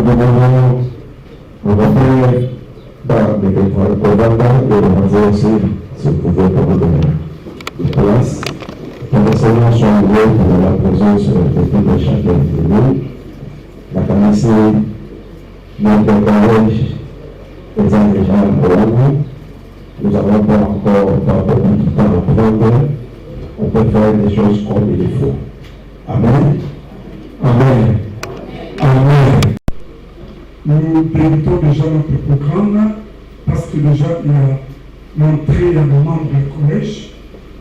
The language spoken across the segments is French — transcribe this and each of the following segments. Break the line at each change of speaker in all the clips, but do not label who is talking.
gouvernement, on va faire le programme et on va dire aussi si vous pouvez pour vous donner de place. Les enseignants sont arrivés pour la présence de tout de chacun de nous. La commission notre collège est déjà en nous n'avons pas encore beaucoup de temps à prendre. On peut faire des choses comme il faut. Amen. Amen. Amen.
Nous débutons déjà notre programme parce que déjà il y a l'entrée à nos membres du collège.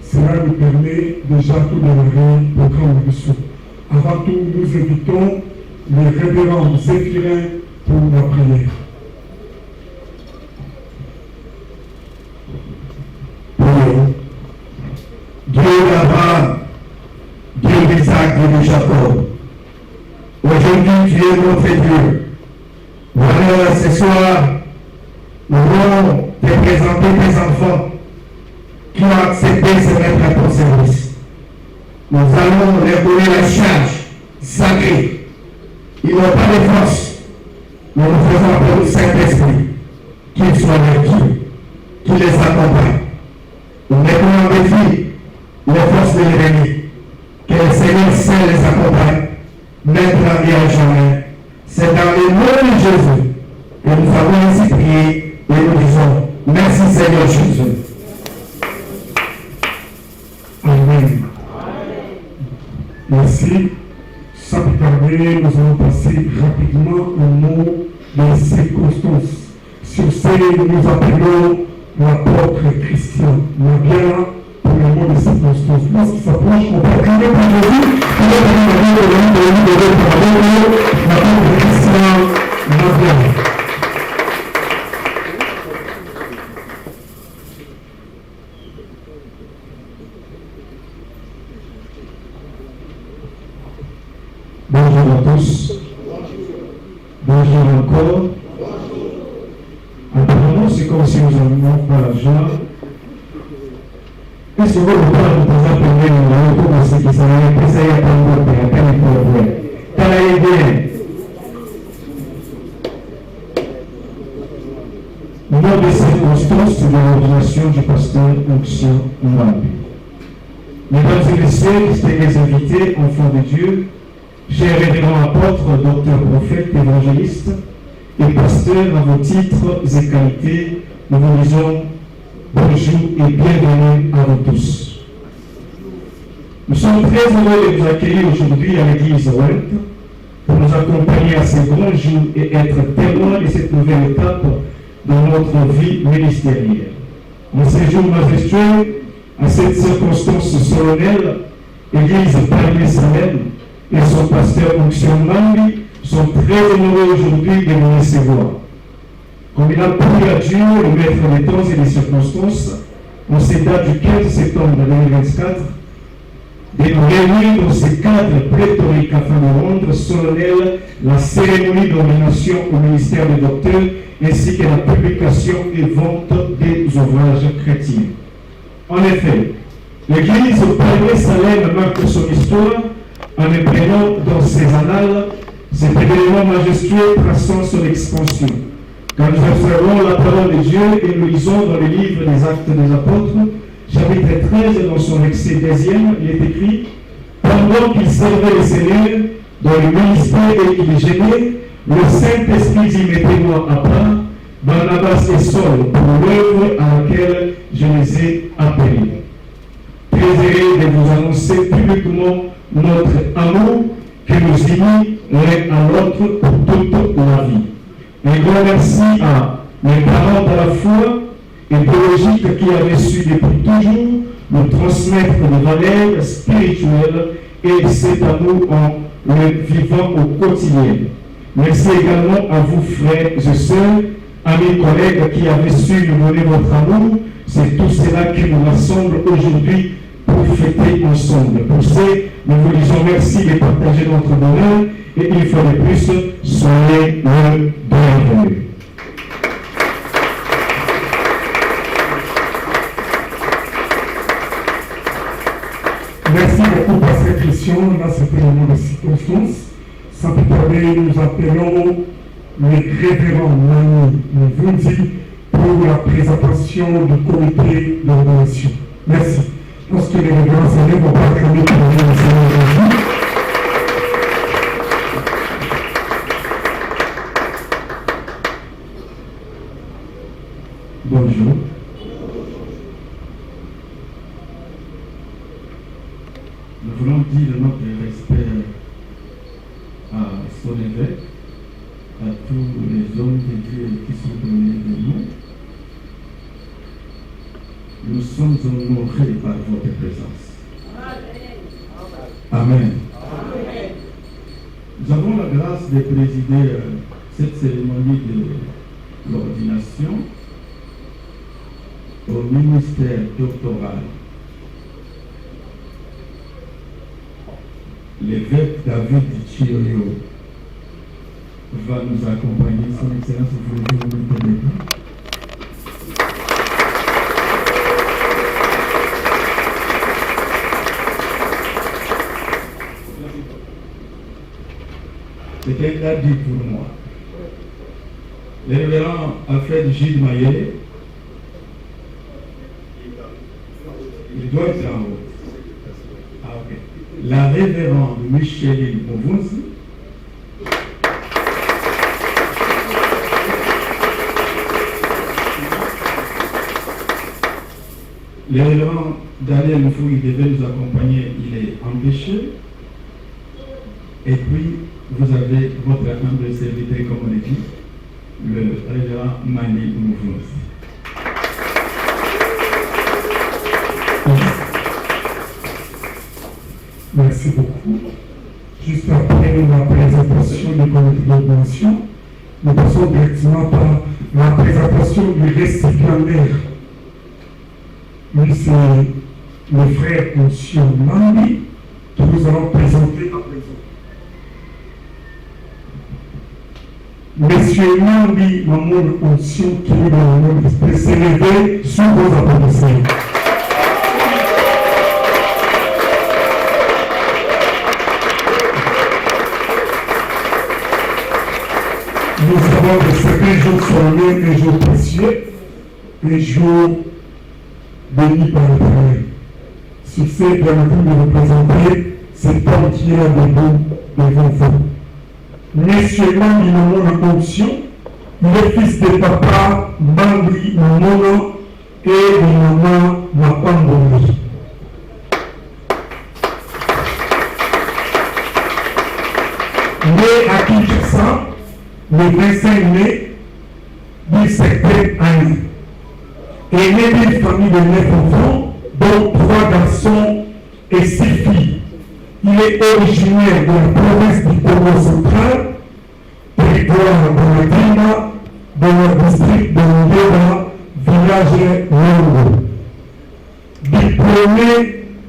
Cela nous permet déjà tout démarrer le programme dessous. Avant tout, nous invitons les révérends zéphirins pour la prière.
Dieu d'Abraham, Dieu d'Isaac, Dieu de Jacob. Aujourd'hui, tu es notre Dieu. Voilà, ce soir, nous voulons te présenter tes enfants qui ont accepté de se mettre à ton service. Nous allons leur donner la charge sacrée. Ils n'ont pas de force. Nous nous faisons appel au Saint-Esprit, qu'il soit avec Dieu, qu'il les accompagne. Nous mettons en défi les forces de l'ennemi. Que le Seigneur seul les accompagne, maintenant et à jamais. C'est dans le nom de Jésus que nous avons ainsi prié et nous disons merci Seigneur Jésus.
Amen. Merci. Sans plus tarder, nous allons passer rapidement au mot des circonstances. Sur ce, nous appelons l'apôtre Christian Mabiala pour le mot des circonstances. Lorsqu'il s'approche, on peut prier pour Jésus. Il va prier l'apôtre Christian Mabiala.
Bonjour à tous. Bonjour encore. Apparemment, c'est comme si nous n'avions pas la joie. Est-ce que vous pouvez nous appeler le retour de ce qui s'en est essayé à prendre à quel problème? Travaillez bien. Nom des circonstances de l'ordination du pasteur Onction Mwambi. Mesdames et messieurs, distingués invités, enfants de Dieu, chers révérends apôtres, docteurs, prophètes, évangélistes et pasteurs à vos titres et qualités, nous vous disons bonjour et bienvenue à vous tous. Nous sommes très heureux de vous accueillir aujourd'hui à l'église Welt pour nous accompagner à ces grands jours et être témoins de cette nouvelle étape dans notre vie ministérielle. En ces jours majestueux, à cette circonstance solennelle, l'église Palais-Salem et son pasteur Onction Mwambi sont très heureux aujourd'hui de nous recevoir. Comme il a plu à Dieu, le maître des temps et des circonstances, en cette date du 15 septembre 2024, de nous réunir dans ce cadre pléthorique afin de rendre solennelle la cérémonie d'ordination au ministère des docteurs ainsi que la publication et vente des ouvrages chrétiens. En effet, l'église Palais-Salem marque son histoire en imprégnant dans ses annales cet événement majestueux traçant son expansion. Quand nous observons la parole de Dieu et nous lisons dans le livre des Actes des Apôtres, chapitre 13, dans son verset 2e, il est écrit « Pendant qu'il servait le Seigneur dans le ministère et qu'il gênait, le Saint-Esprit dit mettez-moi à part, Barnabas et Saul, pour l'œuvre à laquelle je les ai appelés. » Très heureux de vous annoncer publiquement notre amour qui nous unit l'un à l'autre pour toute la vie. Un grand merci à mes parents de la foi et théologique qui avaient su depuis toujours nous transmettre des valeurs spirituelles et cet amour en le vivant au quotidien. Merci également à vous, frères et sœurs, amis collègues qui avaient su nous donner votre amour. C'est tout cela qui nous rassemble aujourd'hui pour fêter ensemble. Pour ce, nous vous disons merci de partager notre bonheur et une fois de plus, soyez le bienvenu.
Merci beaucoup, Pasteur Christian. Là, c'était le moment de circonstances. Sans plus tarder, nous appelons le révérend Mani Mvundi pour la présentation du comité d'organisation. Merci. Lorsque les révérends s'élèvent, on va acclamer pour l'organisation.
Bonjour. Nous voulons dire notre respect à son évêque, à tous les hommes de Dieu qui sont venus de nous. Nous sommes honorés par votre présence. Amen. Nous avons la grâce de présider cette cérémonie de l'ordination au ministère doctoral. L'évêque David Chioyo va nous accompagner. Son Excellence, vous voulez vous permettre. C'était cadeau pour moi. Le révérend Alfred Gilles Maillet, il doit être en haut. Ah, ok. La révérende Micheline Mvundi, le révérend Daniel Mfou, il devait nous accompagner, il est empêché. Et puis, vous avez votre humble serviteur, comme on l'a dit, le révérend Mani Mvundi.
Merci beaucoup. Juste après la présentation du comité d'organisation, nous passons directement par la présentation du récipiendaire. Lui, c'est le frère M. Mambi que nous allons présenter à présent. Monsieur Mambi, Mamoun Onsion, qui est dans le nom d'esprit, s'est levé sous vos applaudissements. Nous savons que certains jours sont des jours précieux, des jours bénis par le Père. Sur ce, permettez-nous de représenter cet homme qui est debout devant vous. Monsieur Mambi Momona Onction, il est fils de papa Mambi Momona et de maman Mapamboli. Né à Kinshasa, le 25 mai du septembre année. Et né d'une famille de 9 enfants, dont 3 garçons et 6 filles. Il est originaire de la province du Congo central, territoire Bonatima, dans le district de Ngeba, village Longo. Diplômé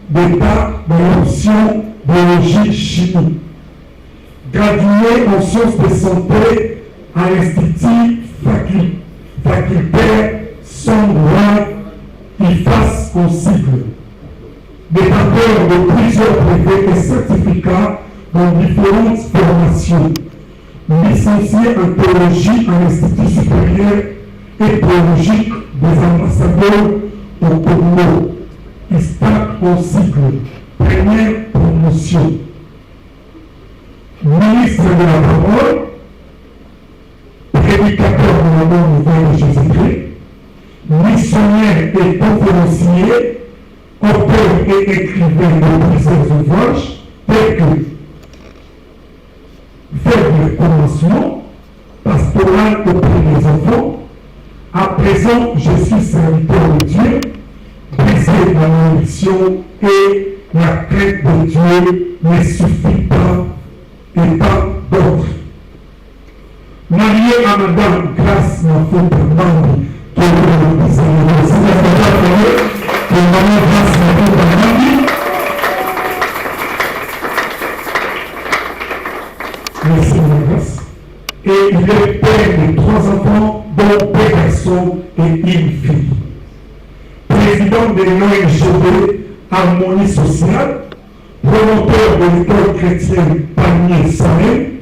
d'État de l'option biologie-chimie. Gradué en sciences de santé à l'Institut facultaire Sandroit, IFAS en sigle. Détenteur de plusieurs brevets et certificats dans différentes formations. Licencié en théologie à l'Institut supérieur et théologique des ambassadeurs au Congo. ISTAC en sigle. Première promotion. Ministre de la parole, prédicateur de l'amour nouveau de Jésus-Christ, missionnaire et conférencier, auteur et écrivain de plusieurs ouvrages, tels que Faible commencement, pastoral auprès des enfants, à présent je suis serviteur de Dieu, brisé dans mon mission et la crainte de Dieu ne suffit pas. Et pas d'autres. Marié à Madame Grace Mafout Mambi, qui est le Maman Grace Mafout Mambi. Merci Madame Grace. Et il est père de 3 enfants, dont 2 garçons et 1 fille. Président de l'ONG Harmonie Sociale, promoteur de l'école chrétienne Panier Salé,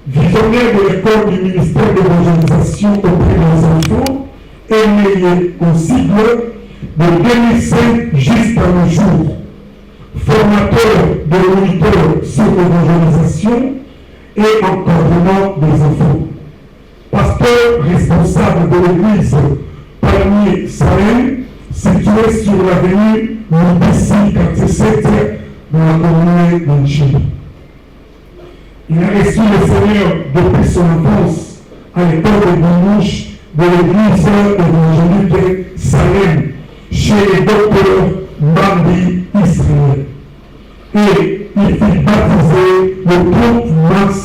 visionnaire de l'école du ministère de l'évangélisation auprès des enfants, est né au sigle de 2005 jusqu'à nos jours. Formateur de moniteurs sur l'évangélisation et encadrement des enfants. Pasteur responsable de l'église Palmier Salem, située sur l'avenue Montessi 47 dans la commune d'Anchi. Il a reçu le Seigneur depuis son enfance à l'école de dimanche de l'église évangélique Salem chez le docteur Bambi Israël. Et il fut baptisé le 30 mars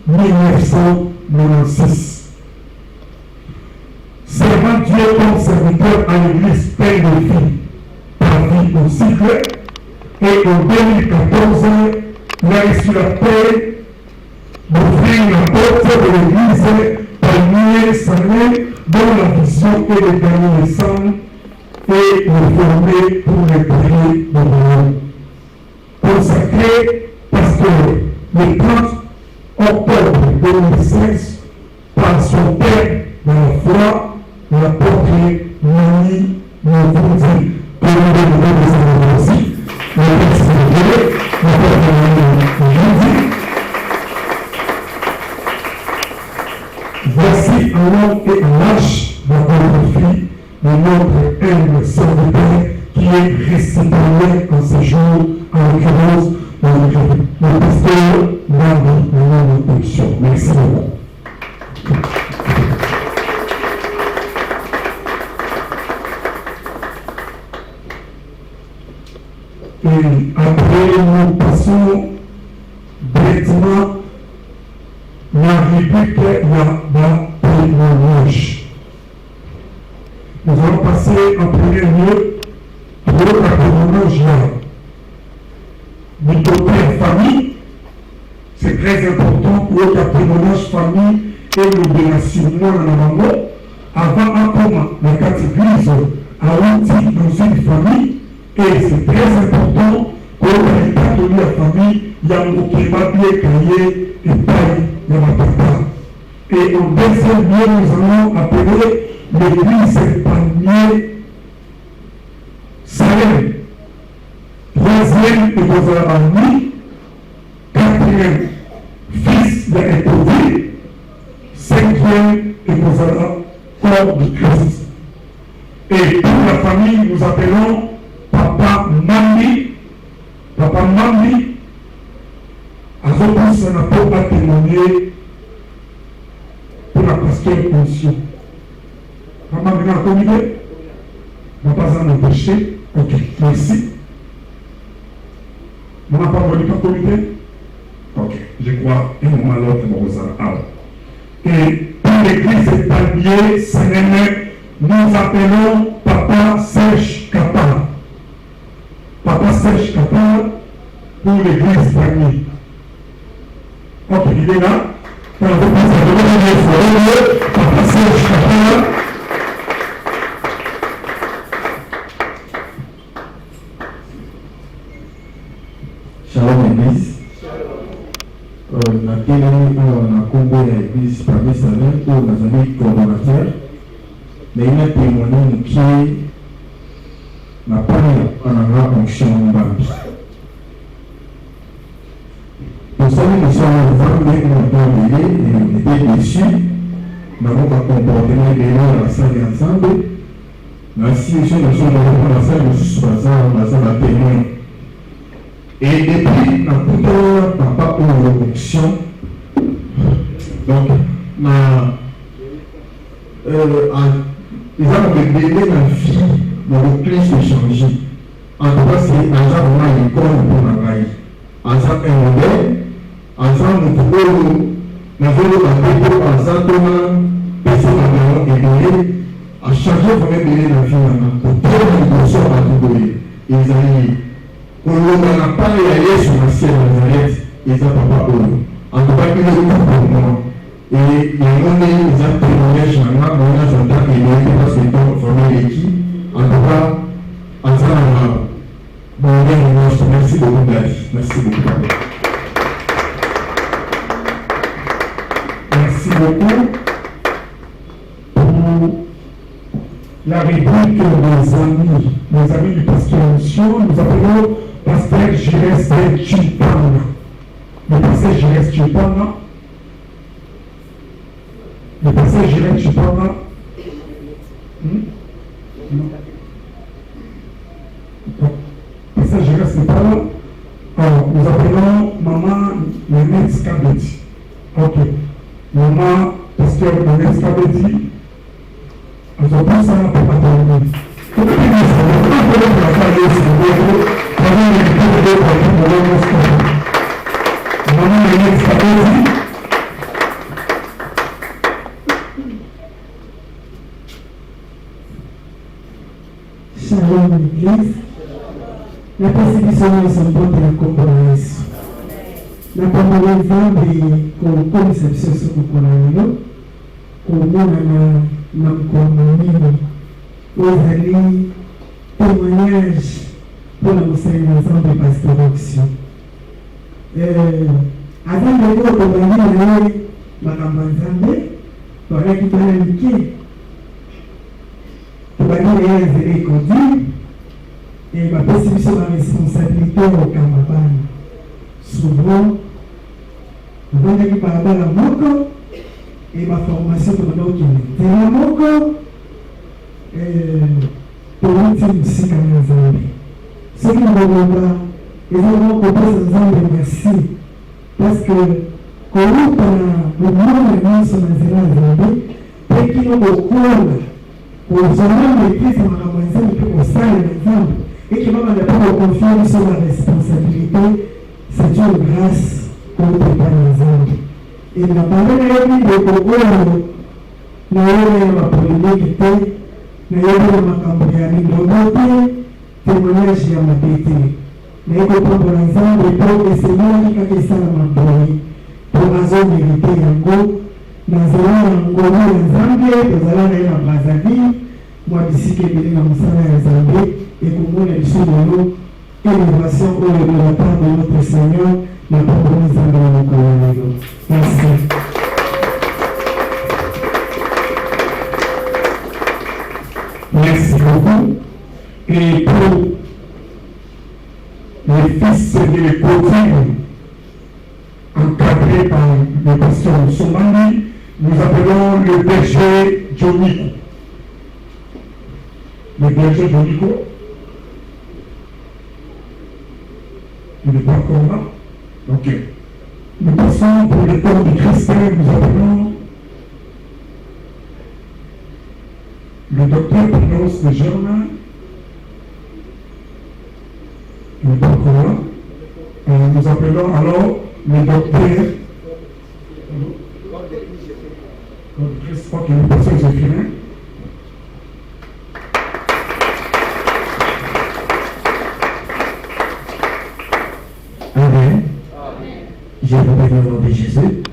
1996. Servant Dieu comme serviteur à l'église Père de Filles, parti au cycle, et en 2014, il a reçu la paix d'ouvrir la porte de l'église Palmier Salem dont la vision est de gagner les sangs et le former pour les prier de Dieu. Consacré pasteur le 30 octobre 2016 par son père dans la foi, l'apôtre Mani Mouvouzi, que nous devons les saluer aussi, le père Sénégalais, l'apôtre Mani Mouvouzi. Voici un homme et un lâche d'apographie de notre humble serviteur qui est récipiendaire en ce jour, en l'occurrence, le pasteur Mani Mouvouzi. Merci beaucoup. Et après, nous passons directement la rubrique la témoignage. Nous allons passer en premier lieu pour le témoignage du côté famille. C'est très important pour le témoignage famille et l'obéissance de la maman. Avant un commun, la catégorie a outil dans une famille. Et c'est très important que l'état de la famille, il y a un climat bien caillé et paille de la papa. Et en deuxième lieu, nous allons appeler l'église Palmier Salem. Troisième, et vous allez ami. Quatrième, fils d'Étoville. Cinquième, et vous allez corps de Christ. Et pour la famille, nous appelons Papa Mambi, à ce n'a pas témoigné pour la pasteur conscient. Papa Mambi a communiqué? On va pas en empêcher. Ok, merci. On n'a pas voulu pas communiquer? Ok, je crois un moment l'autre, on va et pour l'église Palmier Salem, nous appelons Papa Serge Kappa. Papa Serge Kappa pour l'église Palmier. Ok, il est là. On va passer à la Papa Serge Kappa.
Shalom Église. Na Congo ya Église Palmier Salem où nous avons coordonnateur. Mais il a témoigné qui n'a pas eu fonction Mbambi. Pour ça, nous sommes vendus et on était déçus. Nous avons un comportement de la salle ensemble. Merci, nous sommes dans la salle, nous sommes dans la salle à témoin. Et depuis, nous avons papa pour fonction. Donc, ils ont bébé dans la vie, dans le clé de changer. En tout cas, c'est un genre de l'école pour la gagne. Ensemble, un modèle, ensemble, nous avons ensemble, personne n'a aidé, à chaque fois qu'on est aidé dans la vie, pour tout le monde, à tout le ils ont on n'a pas réalisé sur la scène de Nazareth, ils ont papa en tout cas, il est pour moi. Et il y a un témoignage dans la monnaie en tant que parce que ton famille est qui, en tout cas, en tant que merci beaucoup, Daddy. Merci beaucoup.
Merci beaucoup pour la réplique des amis du pasteur Mission. Nous appelons pasteur Gires Chipana. Le pasteur Gires Chipana. Le pasteur Gires Chipana. Pasteur Gires n'est pas là. Alors, nous appelons maman Nénette Skabeti. Ok. Maman, pasteur Nénette Skabeti. On se passe à la préparation. Comment est-ce que vous pouvez faire ce que maman Nénette Skabeti.
Shalom l'Église. La persécution est son bon de la compromise. La parole de conception sur le Coran, au moins na communion, aux alliés, témoignage pour la musicalisation de pasteur Action. Avant de voir le Coran, ma campagne, pour récupérer pour les conduire et ma perception de la responsabilité au Kamabana. Souvent, avant de parler à la Moko et ma formation pour le qui est la Moko pour l'ultime musique à la Zambie. Ce qui ne veut pas, ils ont proposé Zambie merci parce que quand on a le monde de nous sur la Zambie, et qui nous recouvre pour se rendre l'église à la pour ça l'exemple et qui va me confier sur la responsabilité, c'est une grâce qu'on ne peut pas l'exemple. Et la parole de Coco, n'a eu ma polémique, n'a eu ma campagne de témoignage à ma bêtise. Mais qu'on prend l'exemple et pour essayer de faire ma boîte pour la zone vérité en go. Nazala ngoma nzambe tozala na Brazzaville moi d'ici que bien na musala ya Nzambe et komona biso lelo élévation de la part de notre Seigneur na parole Nzambe na mokolo lelo. Merci.
Merci beaucoup. Et pour les fils et les cousines encadrés par le pasteur Soumani, nous appelons le berger Jonico. Le berger Jonico, il n'est pas encore là. Ok. Nous passons pour le corps du Christ, nous appelons le docteur Prince de Germain. Il n'est pas encore là. Nous appelons alors le docteur. Ok, nous passons aux écrivains.
Amen. Je vous bénis au nom de Jésus.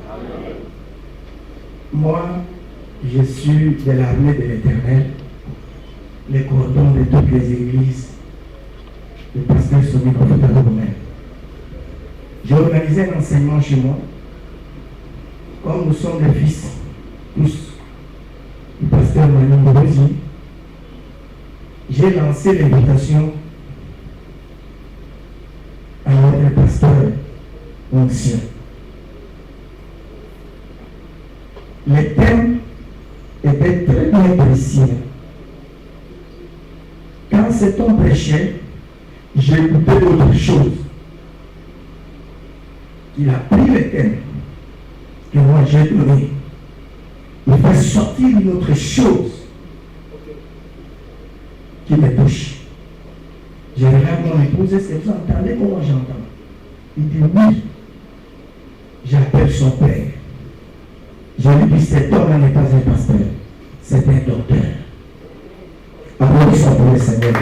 Moi, je suis de l'armée de l'Éternel, le cordon de toutes les églises, le pasteur soumis au fait à vous-même. J'ai organisé un enseignement chez moi. Comme nous sommes les fils, tous, du pasteur Manon Bobosi, j'ai lancé l'invitation à notre pasteur ancien. Le thème était très bien précis. Quand cet homme prêchait, j'ai écouté autre chose. Il a pris le thème que moi j'ai donné. Il fait sortir une autre chose qui me touche. J'ai regardé mon épouse, est-ce que vous entendez comment j'entends? Il dit oui. J'appelle son père. Je lui dis, cet homme n'est pas un pasteur, c'est un docteur. Applaudissons pour le Seigneur.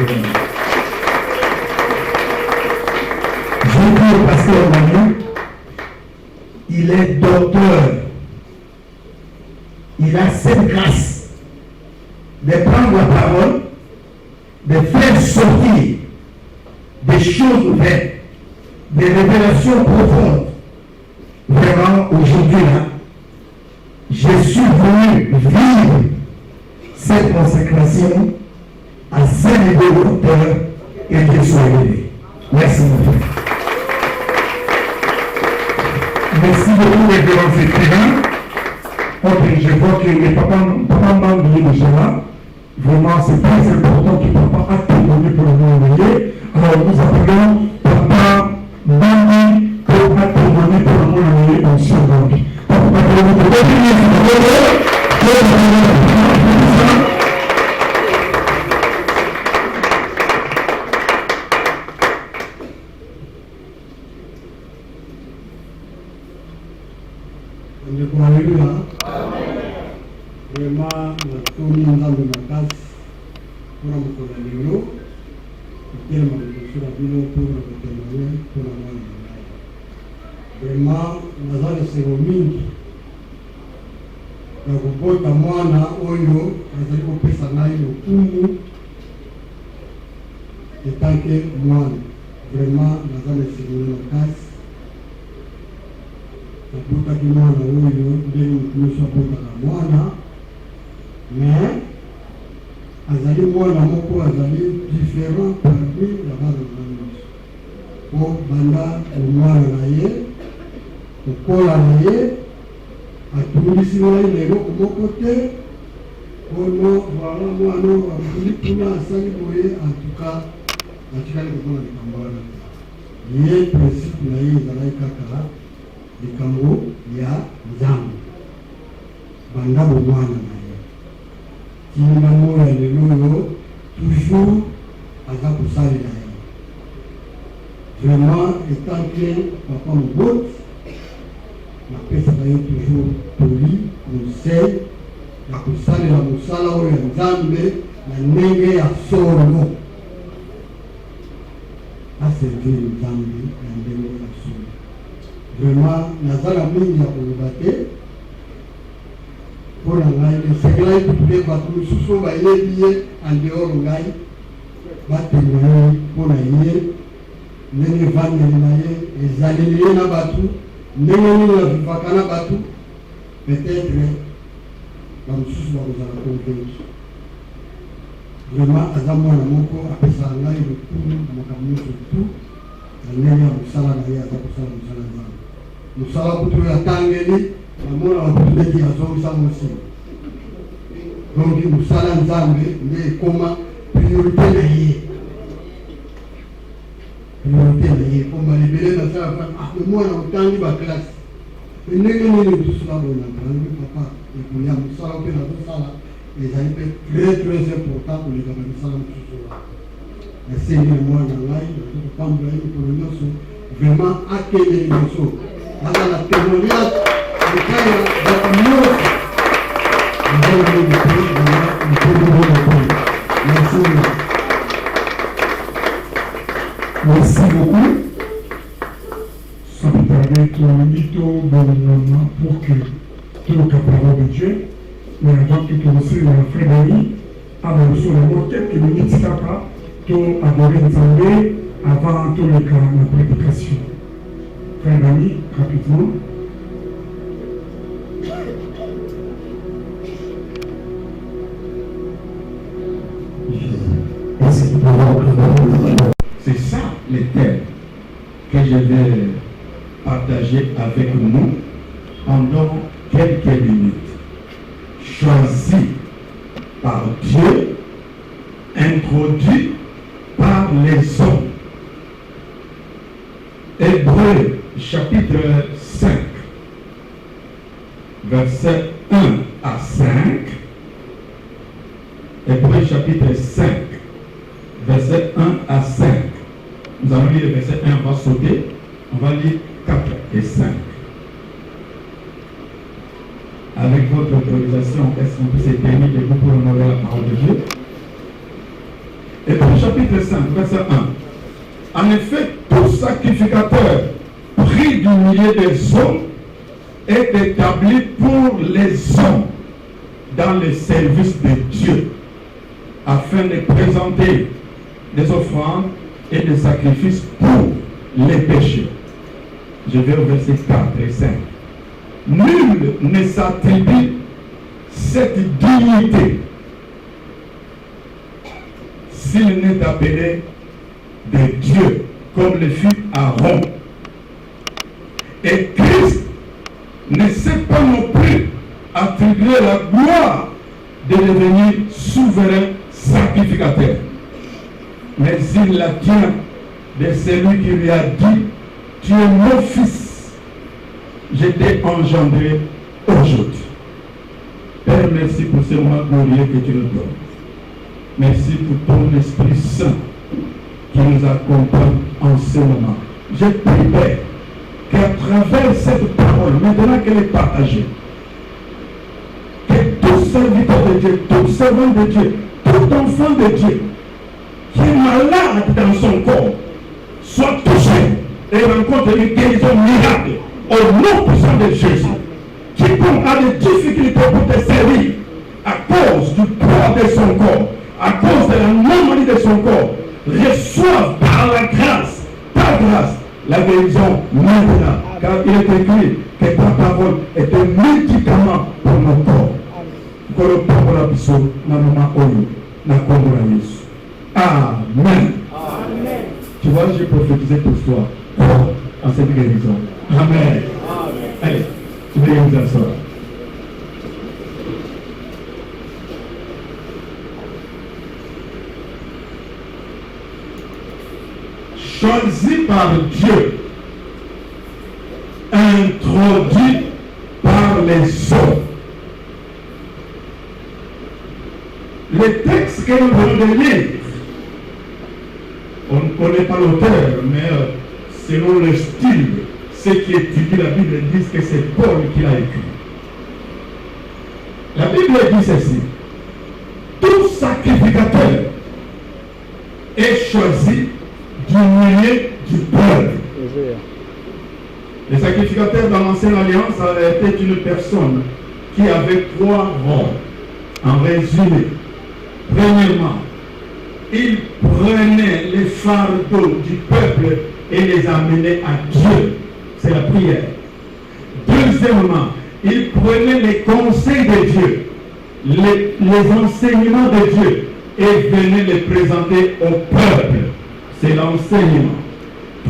J'ai dit au pasteur Manu, il est docteur. Il a cette grâce de prendre la parole, de faire sortir des choses ouvertes, des révélations profondes. Vraiment, aujourd'hui, là, je je suis venu vivre cette consécration à ce niveau de hauteur et Dieu soit aidé. Merci beaucoup.
Merci beaucoup, révérend écrivain. Ok, je vois que les papas Mambi est déjà là. Vraiment, c'est très important que papa a témoigné pour nous envoyer. Alors, nous appelons papa Mambi pour témoigner pour nous envoyer en seconde. Papa,
Alléluia. Vraiment, Tony Nzambe makasi pour la lelo et ma sur la bilo pour le témoigner pour la mort. Vraiment, nazale sero mingi na kubota mwana oyo azali kopesa ngai lokumu etanke mwana. Vraiment, nazale sero makasi nabotaki mwana oyo ndenge nyonso abotaka mwana, mais azali mwana moko azali différent parmi ya bana na nyonso po banda omwana na ye kokola na ye atungisi ngai na eloko moko te ono vala mwana abuli kuna asali boye antuka atikali kokona likambo wana te. Ye principe na ye ezalaki kaka likambo ya Nzambe banda bomwana na ye tina moya lelo oyo toujours aza kosalela ye. Vraiment étant que papa moboti napesaka ye toujours poli conseil ya kosalela mosala oyo ya Nzambe na ndenge ya solo, aservir Nzambe na ndenge ya solo. Vraiment, nazala mingi ya koloba te mpona ngai esengelaki kutuke bato mosusu bayebi ye andeor ngai batemoye mpona ye ndenge evandeli na ye ezaleli ye na bato ndenge nini avivaka na bato. Peut-être bamosusu bakozala convaincu. Vraiment aza mwana moko apesaka ngai lokumu na makambo nyonso tu na ndenge ya mosala na ye aza kosala mosala Nzambe. Mosala kutu oyo atangeli namona bakutu ndeti azongisa mosimo. Donc mosala Nzambe nde ekoma priorité na ye. Priorité na ye po malebele nasala mwana otangi baklase ndenge nini mosusu babonaka nalobi papa ekolia mosala mpe nazosala ezali mpe très important koleka bamisala mosusu wana. Nasengi mwana ngai nazokotambola ye mikolo nyonso vraiment akende liboso aza na témoignage ekai ya bato nyonso
merci beaucoup. Sans plus tarder, tout bonnement pour que tout le parole de Dieu, mais avant que tu reçoives la Frédéric, avant sur la moquette que nous n'étions pas, tout adorer Nzambe avant tout le cas de la prédication. Frédéric, rapidement.
C'est ça les thèmes que je vais partager avec nous pendant quelques minutes. Choisi par Dieu, introduit par les hommes. Hébreux chapitre 5, versets 1 à 5. Hébreux chapitre 5, versets 1 à 5. Nous allons lire le verset 1, on va sauter. On va lire 4 et 5. Avec votre autorisation, est-ce qu'on peut s'éteindre debout pour honorer la parole de Dieu? Hébreux chapitre 5, verset 1. En effet, tout sacrificateur pris du milieu des hommes est établi pour les hommes dans le service de Dieu, afin de présenter des offrandes et des sacrifices pour les péchés. Je vais au verset 4 et 5.
nul ne s'attribue cette dignité s'il n'est appelé de Dieu, comme le fut Aaron. Et Christ ne s'est pas non plus attribué la gloire de devenir souverain sacrificateur. Mais il la tient de celui qui lui a dit, tu es mon fils, je t'ai engendré aujourd'hui. Père, merci pour ce moment glorieux que tu nous donnes. Merci pour ton Esprit Saint qui nous accompagne en ce moment. Je prie, Père, qu'à travers cette parole, maintenant qu'elle est partagée, que tout serviteur de Dieu, tout servant de Dieu, tout enfant de Dieu qui est malade dans son corps soit touché et rencontre une guérison miracle au nom puissant de Jésus. Quiconque a des difficultés pour te servir à cause du poids de son corps, à cause de la anomalie de son corps, reçoive par la grâce, la guérison maintenant. Car il est écrit que ta parole est un médicament pour nos corps. Amen. Tu vois, j'ai prophétisé pour toi en cette guérison. Amen. Allez, tu vais vous asseoir. Choisi par Dieu, introduit par les hommes. Le texte que nous venons de lire, on ne connaît pas l'auteur, mais selon le style, ceux qui étudient la Bible disent que c'est Paul qui l'a écrit. La Bible dit ceci: tout sacrificateur est choisi du milieu du peuple. Les sacrificateurs dans l'ancienne alliance étaient une personne qui avait trois rôles. En résumé, premièrement, il prenait les fardeaux du peuple et les amenait à Dieu. C'est la prière. Deuxièmement, il prenait les conseils de Dieu, les enseignements de Dieu et venait les présenter au peuple. C'est l'enseignement.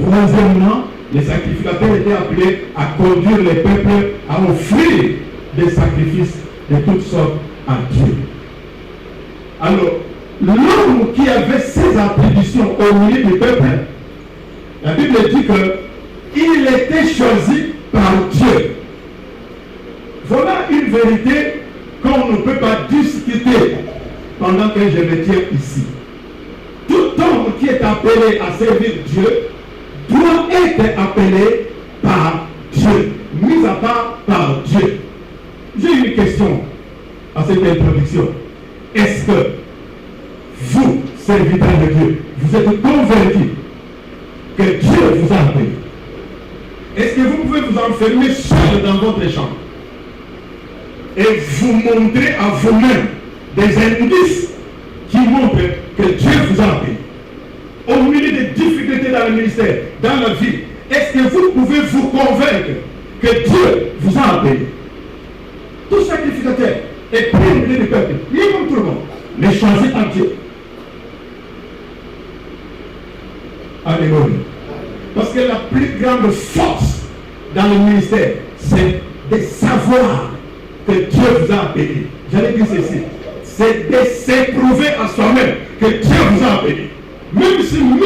Troisièmement, les sacrificateurs étaient appelés à conduire les peuples à offrir des sacrifices de toutes sortes à Dieu. Alors, l'homme qui avait ces attributions au milieu du peuple, la Bible dit qu'il était choisi par Dieu. Voilà une vérité qu'on ne peut pas discuter pendant que je me tiens ici. Tout homme qui est appelé à servir Dieu doit être appelé par Dieu, mis à part par Dieu. J'ai une question à cette introduction. Est-ce que vous, serviteurs de Dieu, vous êtes convaincus que Dieu vous a appelé? Est-ce que vous pouvez vous enfermer seul dans votre chambre et vous montrer à vous-même des indices qui montrent que Dieu vous a appelé? Au milieu des difficultés dans le ministère, dans la vie, est-ce que vous pouvez vous convaincre que Dieu vous a appelé? Tout sacrificateur est pris au milieu du peuple, il est comme tout le monde, mais choisi par Dieu. Alléluia. Parce que la plus grande force dans le ministère, c'est de savoir que Dieu vous a appelé. J'allais dire ceci, c'est de s'éprouver à soi-même que Dieu vous a appelé. Même si 1000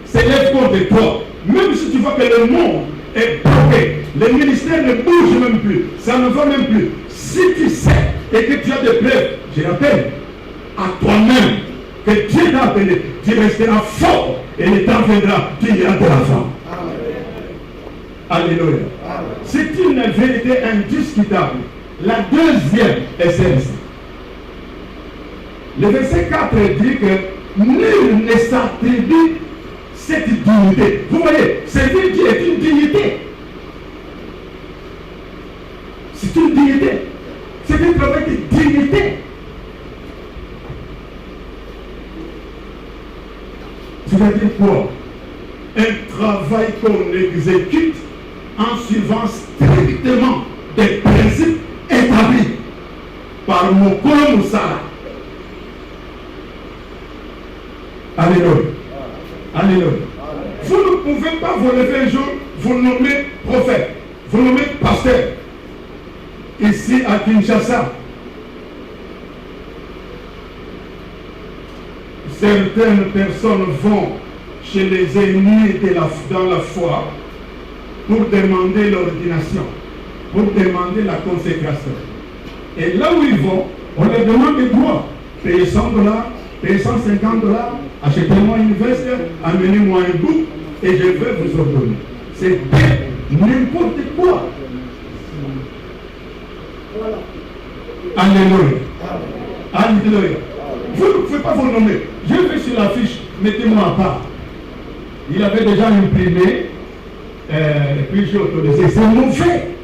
s'élèvent contre toi, même si tu vois que le monde est bloqué, le ministère ne bouge même plus, ça ne va même plus. Si tu sais et que tu as des preuves, je rappelle à toi-même que Dieu t'a appelé, tu resteras fort et le temps viendra, tu iras de l'avant. Alléluia. C'est une vérité indiscutable. La deuxième est celle-ci. Le verset 4 dit que nul ne s'attribue cette dignité. Vous voyez, servir Dieu est une dignité. C'est une dignité. C'est un travail de dignité. C'est-à-dire quoi? Un travail qu'on exécute en suivant strictement des principes établis par mon Mokolo Moussala. Alléluia. Alléluia. Vous ne pouvez pas vous lever un jour, vous nommer prophète, vous nommer pasteur. Ici à Kinshasa, certaines personnes vont chez les ennemis dans la foi pour demander l'ordination, pour demander la consécration. Et là où ils vont, on leur demande des droits. Payez $100, payez $150, achetez-moi une veste, amenez-moi un bouc et je vais vous ordonner. C'est n'importe quoi. Alléluia. Alléluia. Vous ne pouvez pas vous nommer. Je vais sur l'affiche, mettez-moi à part. Il avait déjà imprimé, puis j'ai autorisé. C'est mauvais.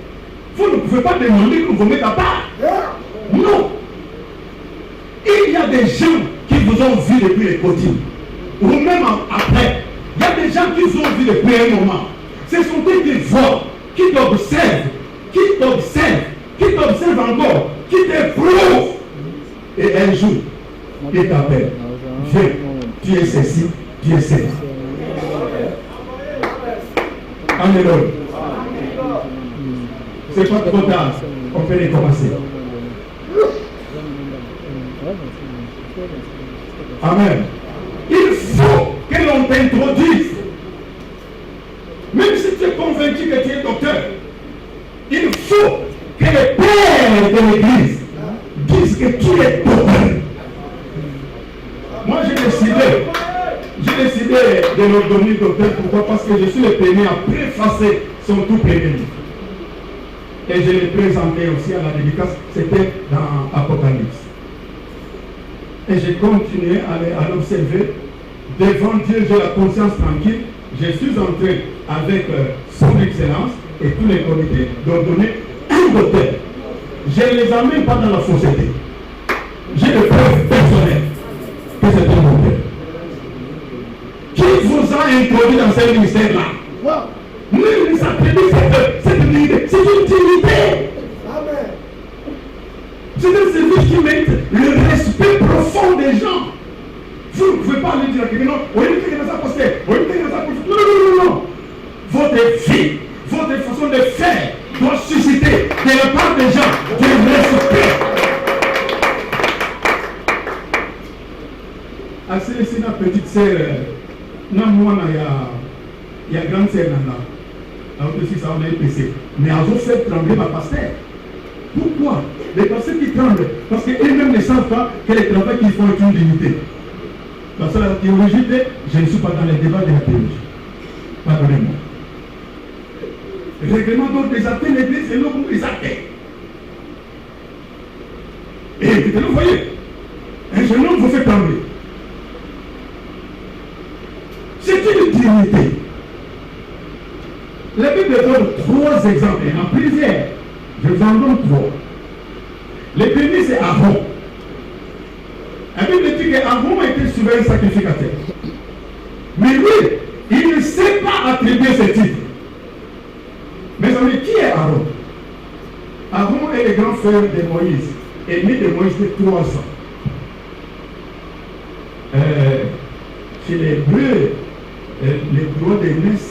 Vous ne pouvez pas demander qu'on vous mette à part. Non. Il y a des gens qui vous ont vu depuis les côtés, ou même après. Il y a des gens qui vous ont vu depuis un moment. Ce sont des qui voient, qui t'observent, qui t'observent encore, qui t'éprouvent. Et un jour, il t'appelle. Viens, tu es ceci, tu es cela. Alléluia. C'est pas trop tard. On peut recommencer. Amen. Il faut que l'on t'introduise. Même si tu es convaincu que tu es docteur, il faut que les pères de l'église disent que tu es docteur. Moi j'ai décidé de leur donner docteur. Pourquoi? Parce que je suis le premier à préfacer son tout premier livre. Et je l'ai présenté aussi à la dédicace, c'était dans Apocalypse. Et j'ai continué à l'observer. Devant Dieu, j'ai la conscience tranquille. Je suis en train, avec son excellence et tous les comités, d'ordonner un docteur. Je ne les amène pas dans la société. J'ai des preuves personnelles que c'est un docteur. Qui vous a introduit dans ce ministère-là? Même les attributs, cette dignité, c'est une dignité. C'est un service qui met le respect profond des gens. Vous ne pouvez pas aller dire à quelqu'un, non, oui, ça pasteur, oui, ça pasteur. Non, non. Votre vie, votre façon de faire doit susciter de la part des gens du respect. À c'est ma petite sœur, non, moi, il y a grande sœur, alors que si ça on a PC. Mais elles ont fait trembler ma pasteur. Pourquoi? Les pasteurs qui tremblent, parce qu'eux-mêmes ne savent pas que les travaux qu'ils font est une dignité. Parce que la théologie, je ne suis pas dans les débats de la théologie. Pardonnez-moi. Le règlement d'ordre des athées, l'église, c'est l'homme des athées. Et vous voyez, un jeune homme vous fait trembler. C'est une dignité. La Bible donne 3 exemples, en plusieurs. Je vous en donne 3. Le premier, c'est Aaron. La Bible dit qu'Aaron était souverain sacrificateur. Mais lui, il ne sait pas attribuer ce titre. Mes amis, qui est Aaron? Aaron est le grand frère de Moïse, aîné de Moïse de 3 ans. Chez les Hébreux, les droits d'aînesse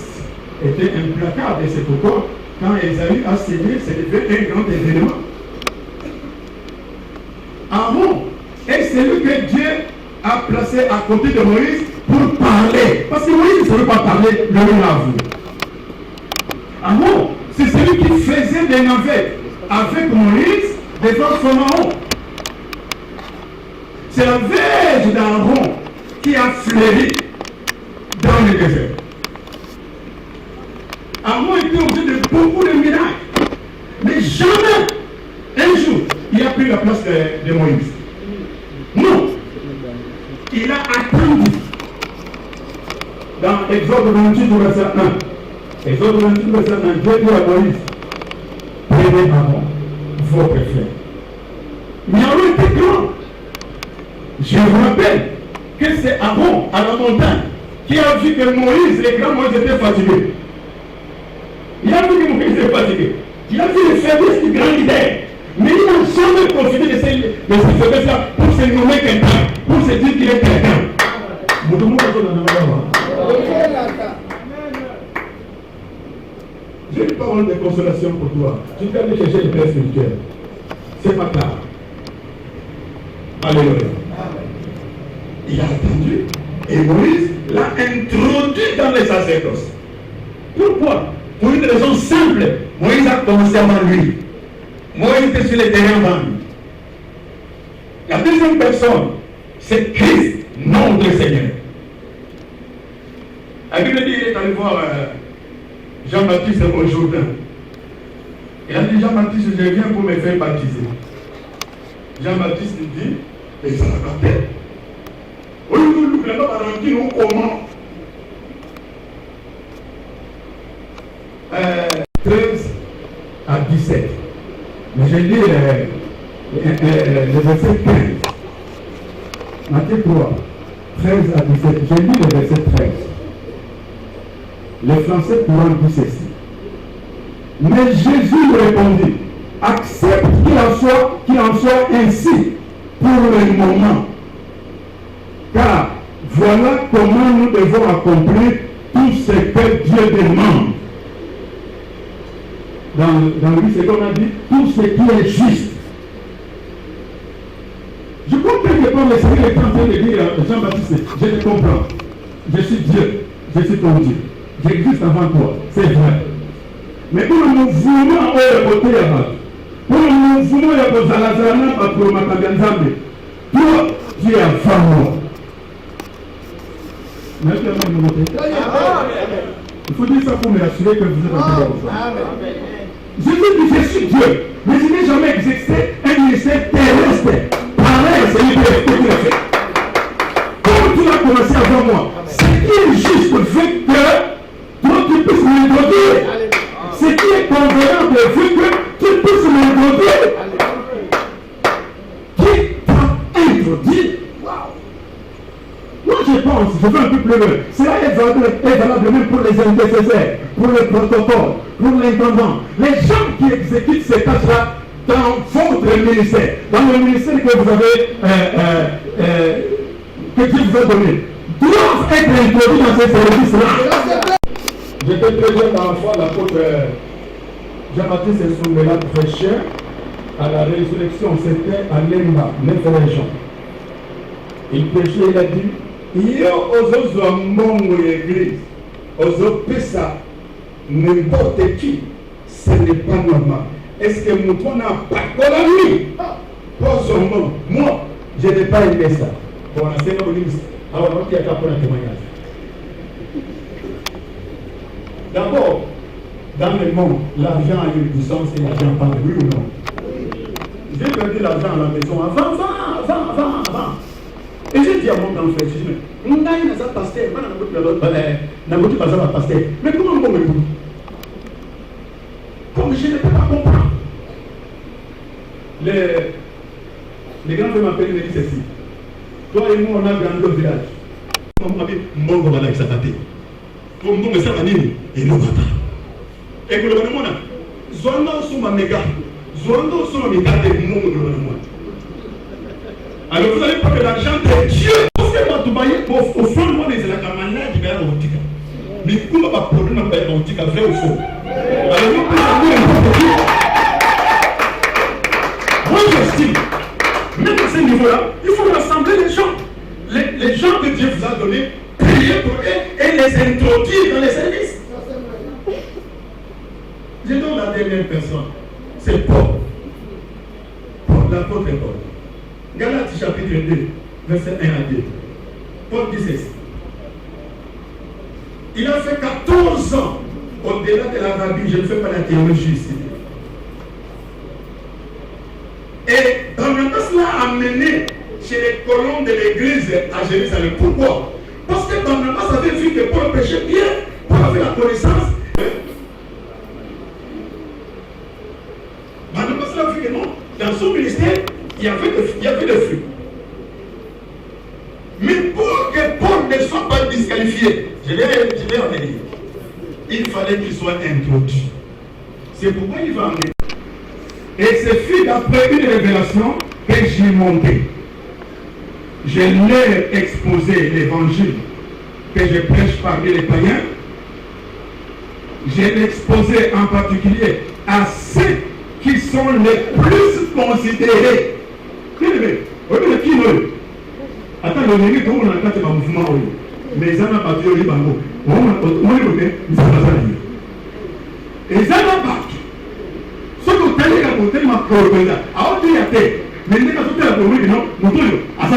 étaient implacables. Et c'est pourquoi, quand Esaü a signé, c'est devenu un grand événement. Aaron est celui que Dieu a placé à côté de Moïse pour parler. Parce que Moïse ne savait pas parler, le nom à vous. Aaron, c'est celui qui faisait des navettes avec Moïse devant Pharaon. C'est la verge d'Aaron qui a fleuri dans le désert. Aaron était objet de beaucoup de miracles. Mais jamais, un jour, il a pris la place de Moïse. Non. Il a attendu. Dans Exode 28, verset 1. Exode 28, verset 1, Dieu dit à Moïse, prenez Aaron, votre frère. Mais Aaron était grand. Je vous rappelle que c'est Aaron, à la montagne, qui a vu que Moïse, le grand Moïse, était fatigué. Il a vu que Moïse était fatigué. Il a vu les faiblesses qui grandisaient. Mais il n'a jamais profité de ces faiblesses-là pour se nommer quelqu'un, pour se dire qu'il est quelqu'un. J'ai une parole de consolation pour toi. Tu peux aller chercher le père spirituel. C'est pas grave. Alléluia. Il a attendu et Moïse l'a introduit dans les sacerdoces. Pourquoi? Pour une raison simple. Moïse a commencé avant lui. Moïse était sur le terrain avant lui. La deuxième personne, c'est Christ, notre Seigneur. La Bible dit qu'il est allé voir Jean-Baptiste au Jourdain. Il a dit, Jean-Baptiste, je viens pour me faire baptiser. Jean-Baptiste dit, et ça l'a gâté. Au lieu de nous, il n'a pas rendu nous comment. 13 à 17. Mais j'ai lu le verset 15. Matthieu 3, 13 à 17. J'ai lu le verset 13. Le français courant dit ceci. Mais Jésus lui répondit, accepte qu'il en soit ainsi pour le moment. Car voilà comment nous devons accomplir tout ce que Dieu demande. Dans lui, c'est qu'on a dit tout ce qui est juste. Je comprends que quand le Seigneur est en train de dire à Jean-Baptiste, je te comprends. Je suis Dieu, je suis ton Dieu. J'existe avant toi, c'est vrai. Mais pour le mouvement, on est côté avant. Pour le mouvement, il y a pour Zalazana, pour Makaganzambe. Toi, tu es avant moi. Il faut dire ça pour me rassurer que vous êtes en train de faire. Jésus dit, je suis Dieu, mais il n'est jamais existé un ministère terrestre. Pareil, c'est lui qui a fait. Comme tu l'as commencé avant moi, ce qui est juste fait que toi tu puisses m'introduire. Ce qui est convenant de fait que tu puisses m'introduire. Qui t'a introduit? Moi je pense, je vais un peu plus loin. Cela est valable même pour les intercesseurs, pour le protocole, pour l'intendant. Les gens qui exécutent ces tâches-là dans votre ministère, dans le ministère que vous avez, que Dieu vous a donné, doivent être introduits dans ces services-là. J'étais très jeune dans la foi, l'apôtre Jean-Baptiste et Soumbela prêchait à la résurrection, c'était à Lemba, 9 régions. Il prêchait, il a dit, Yo ozo mbongo l'église, ozo pesa n'importe qui, ce n'est pas normal. Est-ce que mon n'a pas colonné? Pour son nom, moi, je n'ai pas aimé ça. Bon, c'est pas bonne. Alors, on va pour un témoignage. D'abord, dans le monde, l'argent a eu du sens et l'argent parle, oui ou non? J'ai perdu l'argent à la maison avant. Et j'ai dit à mon grand frère, je dis, mais on a une pasteur, mais comment on me dit? Comme je ne peux pas comprendre. Les grands frères m'appellent et me disent ceci. Toi et moi, on a grandi au village. On m'a dit, Mbongo va avec sa tête. Pour Mbongo, ça va dire, et nous, attends. Et que le gouvernement, Zoando Souma Mega, Zoando Souma Mega, et nous, le gouvernement. Alors vous allez prendre l'argent de Dieu. Parce que moi, tout bailler, au fond, moi, les la camarade qui va à l'autique. Mais comment va produire un bail l'autique à vrai ou faux? Alors nous, pour savoir n'importe qui. Moi, j'estime, même à ce niveau-là, il faut rassembler les gens. Les gens que Dieu vous a donnés, prier pour eux et les introduire dans les services. Je donne la dernière personne. C'est Paul. Paul, l'apôtre Paul. Galates chapitre 2, verset 1 à 2. Paul dit ceci. Il a fait 14 ans au-delà de l'Arabie, je ne fais pas la théologie ici. Et Barnabas l'a amené chez les colons de l'église à Jérusalem. Pourquoi? Parce que Barnabas avait vu que Paul péchait bien, Paul avait la connaissance. Barnabas l'a vu que non, dans son ministère, il y avait des fruits. Mais pour que Paul ne soit pas disqualifié, je vais en venir. Il fallait qu'il soit introduit. C'est pourquoi il va amener. Et c'est fut d'après une révélation que j'ai monté. Je leur exposé l'évangile que je prêche parmi les païens. Je l'ai exposé en particulier à ceux qui sont les plus considérés. Attends, le mérite, on a un mouvement. Mais ils ont battu au Liban. Et ça n'a pas. Ce que tu as dit, c'est ma propriété. Alors, tu as dit, mais il n'y a pas de problème, non, mon Dieu, à ça,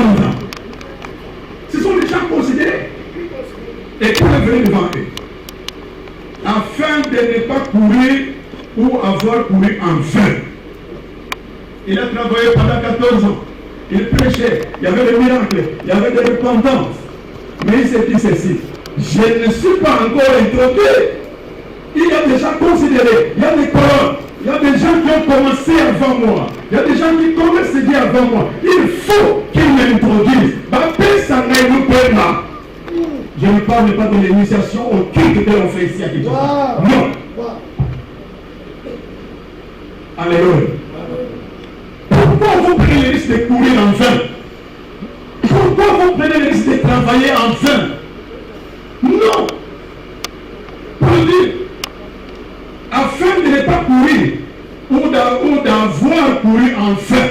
ce sont des gens considérés. Et pour venir devant eux, afin de ne pas courir ou avoir couru en vain. Il a travaillé pendant 14 ans. Il prêchait, il y avait des miracles, il y avait des repentances. Mais il s'est dit ceci, je ne suis pas encore introduit. Il y a des gens considérés, il y a des colonnes, il y a des gens qui ont commencé avant moi, il y a des gens qui commencent à se dire avant moi. Il faut qu'ils m'introduisent. Je ne parle pas de l'initiation au culte que l'on fait ici à Kinshasa. Non. Alléluia. Pourquoi vous prenez le risque de courir en vain? Pourquoi vous prenez le risque de travailler en vain? Non. Pour dire, afin de ne pas courir ou d'avoir couru en vain.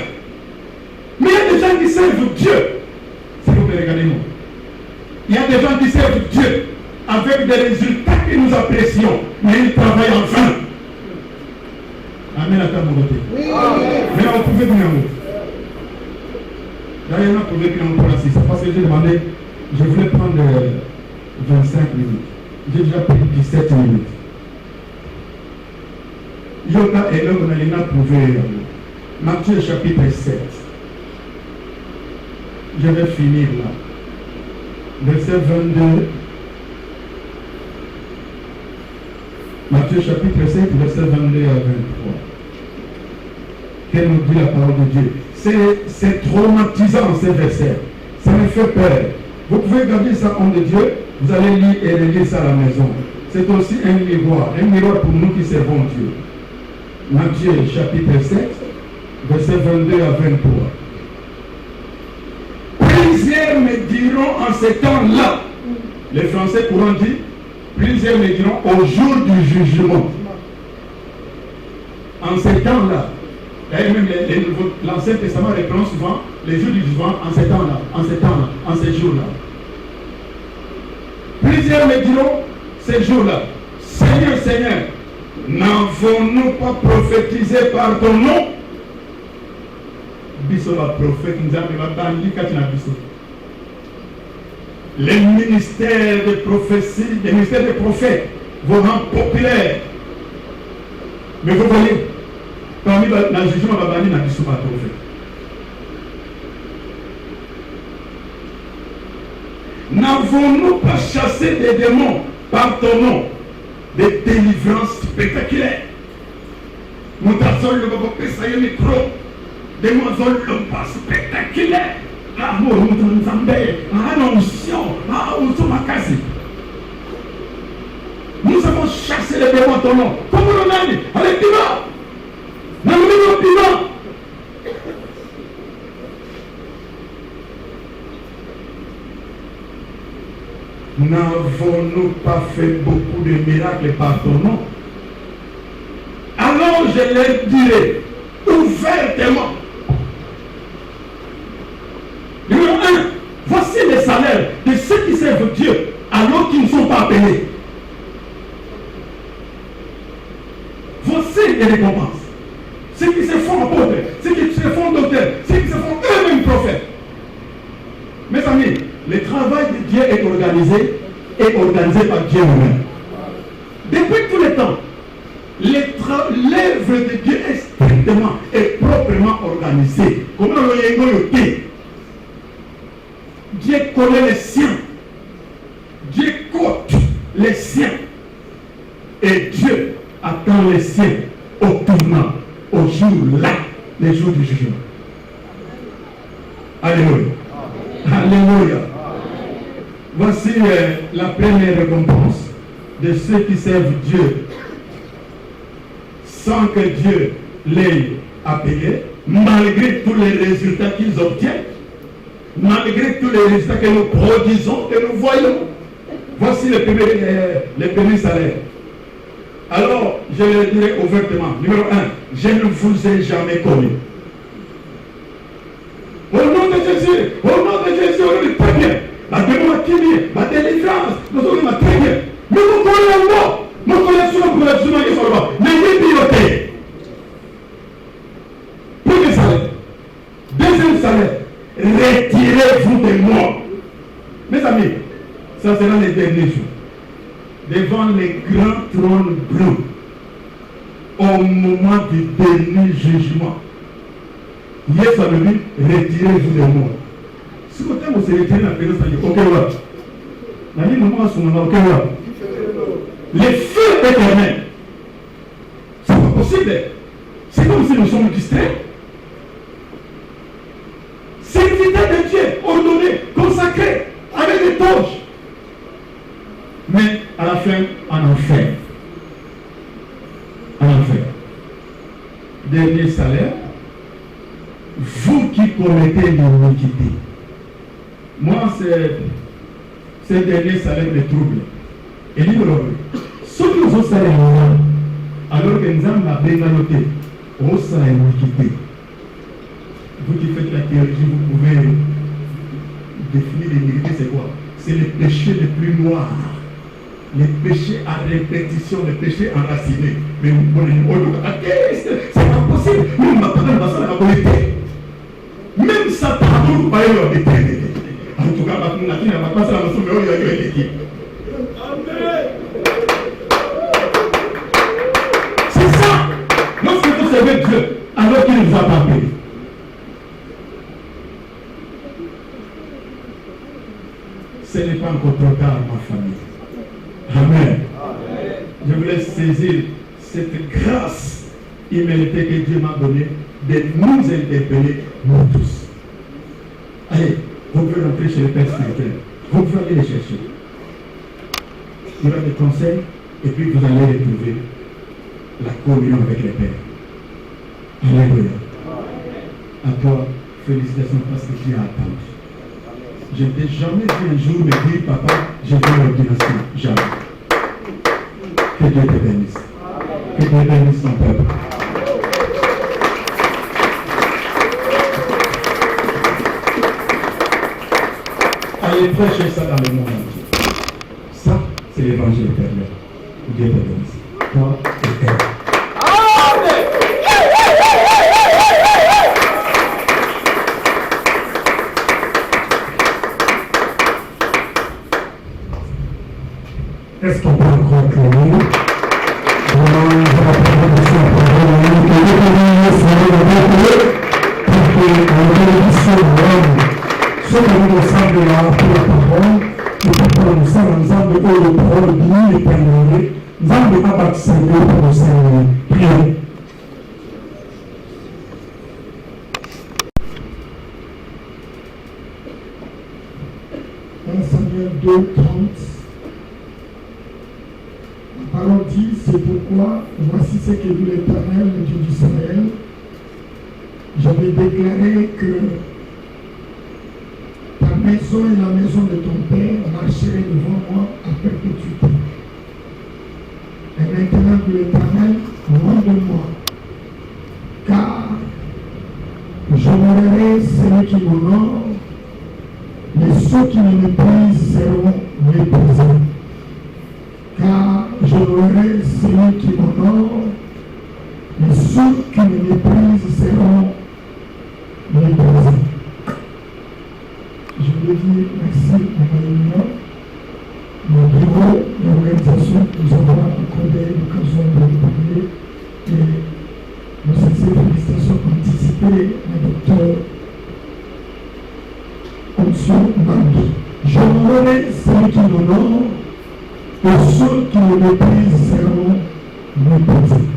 Mais il y a des gens qui servent Dieu. S'il vous plaît, regardez-nous. Il y a des gens qui servent Dieu avec des résultats que nous apprécions, mais ils travaillent en vain. Amen à ta volonté. Oui. Mais on pouvait venir en haut. D'ailleurs, on pouvait venir en haut là, parce que j'ai demandé, je voulais prendre 25 minutes. J'ai déjà pris 17 minutes. Yoga et l'homme on a prouvé. Matthieu chapitre 7. Je vais finir là. Verset 22. Matthieu chapitre 7, verset 22 à 23. Qu'elle nous dit la parole de Dieu. C'est traumatisant ces versets. Ça me fait peur. Vous pouvez garder ça en de Dieu. Vous allez lire et relire ça à la maison. C'est aussi un miroir pour nous qui servons Dieu. Matthieu chapitre 7, verset 22 à 23. Plusieurs me diront en ces temps-là, les Français courants disent, plusieurs me diront au jour du jugement. En ces temps-là, d'ailleurs même l'Ancien Testament reprend souvent les jours du jugement en ces temps-là, en ces temps-là, en ces jours-là. Plusieurs me diront ces jours-là, Seigneur, Seigneur, n'avons-nous pas prophétisé par ton nom? Biso la prophète nous a mis les ministères de prophétie, les ministères de prophètes vous rendent populaires. Mais vous voyez, parmi la jugement de Babani n'a pas de prophète. N'avons-nous pas chassé des démons par ton nom, des délivrances spectaculaires? Nous t'assolons le babo pesaye micro, des moisons pas spectaculaires. Ah, nous nous avons chassé les démons à ton nom. Comme on a dit, allez, piment. N'allez piment. N'avons-nous pas fait beaucoup de miracles par ton nom? Alors je leur dirai ouvertement. Numéro 1, voici les salaires de ceux qui servent Dieu alors qu'ils ne sont pas appelés. Voici les récompenses. Ceux qui se font apôtres, ceux qui se font docteurs, ceux qui se font eux-mêmes prophètes. Mes amis, le travail de Dieu est organisé par Dieu lui-même. Depuis tous les temps, l'œuvre de Dieu est strictement et proprement organisée. Comment le Dieu connaît les siens. Dieu cote les siens. Et Dieu attend les siens au tournant, au jour là, les jours du jugement. Alléluia. Alléluia. Voici la première récompense de ceux qui servent Dieu sans que Dieu l'ait appelé, malgré tous les résultats qu'ils obtiennent, malgré tous les résultats que nous produisons, que nous voyons. Voici les premiers salaires. Alors, je le dirai ouvertement. Numéro 1, je ne vous ai jamais connu. Au nom de Jésus, au nom de Jésus, on est très bien. La démocratie, la délivrance, nous sommes très bien. Mais nous connaissons, nous connaissons pour les humains qui sont là. N'ayez piloté. Premier salaire. Deuxième salaire. Retirez-vous de moi. Mes amis, ça sera les derniers jours. Devant les grands trônes bleus, au moment du dernier jugement. Yes, ça veut dire, retirez-vous de moi. Si vous avez retiré la présence, ça dit, ok, voilà. La vie, moment, à ce moment-là, ok, voilà. Les feux éternels, c'est pas possible. C'est comme si nous sommes distraits. Serviteur de Dieu, ordonné, consacré, avec des torches. Mais à la fin, en enfer. En enfer. Dernier salaire. Vous qui commettez l'iniquité. Moi, ces derniers salaires me troublent. Et dit ceux qui ont salaire, alors que nous avons la bénalité, au salaire l'iniquité. Vous qui faites la théologie, vous pouvez définir l'iniquité, c'est quoi? C'est le péché le plus noir. Les péchés à répétition, les péchés enracinés. Mais vous prenez c'est pas possible. Nous, ma parole, ma soeur, la vérité. Même Satan, vous parlez de l'éternité. En tout cas, nous n'avons pas ça, la notion, mais on y a eu l'équipe. C'est ça. Lorsque vous servez Dieu, alors qu'il nous a pas appelé. Ce n'est pas encore trop tard, ma famille. Amen. Je voulais saisir cette grâce imméritée que Dieu m'a donnée de nous interpeller, nous tous. Allez, vous pouvez rentrer chez le Père spirituel. Vous pouvez aller les chercher. Il va des conseils et puis vous allez retrouver la communion avec le Père. Alléluia. À toi, félicitations parce que tu as attendu. Je ne t'ai jamais vu un jour me dire, papa, je veux l'ordination. Jamais. Que Dieu te bénisse. Que Dieu bénisse son peuple. Allez prêcher ça dans le monde entier. Ça, c'est l'évangile éternel. Dieu te bénisse. Toi et elle.
Est-ce qu'on peut encore créer? Vraiment, je vais prendre le son pour vous. Que Dieu bénisse pour que la bénédiction de l'homme, ce que nous ensemble là pour la parole, et pour nous sommes ensemble pour le parole d'une éternité, nous allons pas bâtir pour nous servir. Priez. Samuel 2, 30. La parole dit, c'est pourquoi, voici ce que dit l'Éternel, le Dieu d'Israël. Je vais déclarer que ta maison et la maison de ton père marcheraient devant moi à perpétuité. Et maintenant, dit l'Éternel, loin de moi, car j'honorerai celui qui m'honore, mais ceux qui me méprisent seront méprisés. Car j'honorerai celui qui m'honore, mais ceux qui me méprisent seront méprisés. Je voulais dire merci à ma réunion, mon bureau, l'organisation qui nous avons accordé l'occasion de parler et nos sincères félicitations anticipées à Dr. Onction Bambi. J'honorerai celui qui m'honore, et ceux qui me méprisent seront méprisés.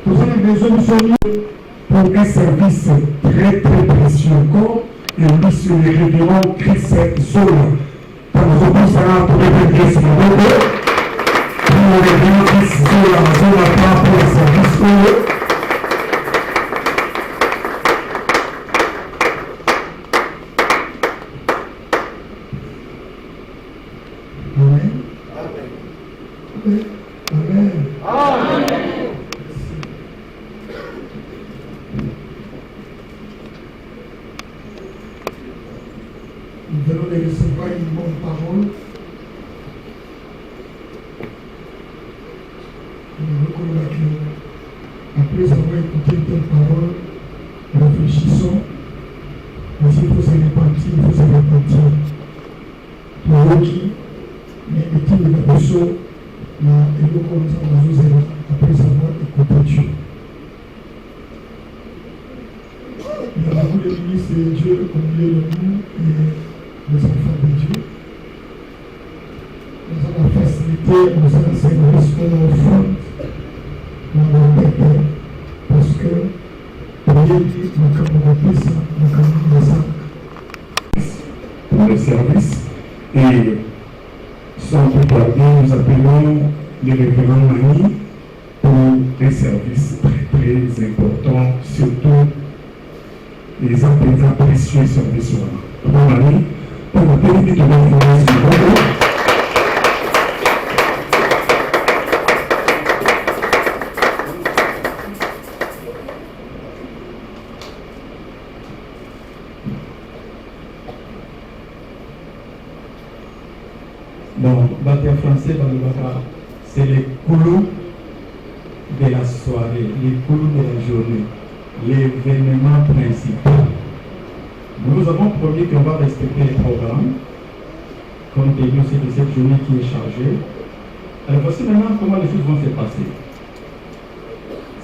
Nous avons besoin de ce pour un service très très précieux encore, et on dit sur les révérends Christ Zola. Par nos obéissances pour les Christ,
les bénéfices de la zone à part pour les services eau.
Amen. Amen. Amen. Nous allons les recevoir une bonne parole. Nous reconnons que après avoir écouté telle parole, réfléchissons. Mais il faut se repentir, il faut se repentir. Pour eux qui, mais est-il de la personne, et nous commençons à nous aider après avoir écouté Dieu. Il y a beaucoup de ministres de Dieu au milieu de nous et les enfants de Dieu. Nous avons la facilité, nous avons ces risques qu'on offre dans le monde parce que Dieu dit
pour le service et sans plus tarder, nous appelons le révérend Mani pour des services très très importants, surtout les appels précieux services. Mani, pour nous permettre de l'information. Bon, bataille français dans le Baka, c'est les coulous de la soirée, les coulous de la journée, l'événement principal. Nous avons promis qu'on va respecter les programmes, compte tenu aussi de cette journée qui est chargée. Alors voici maintenant comment les choses vont se passer.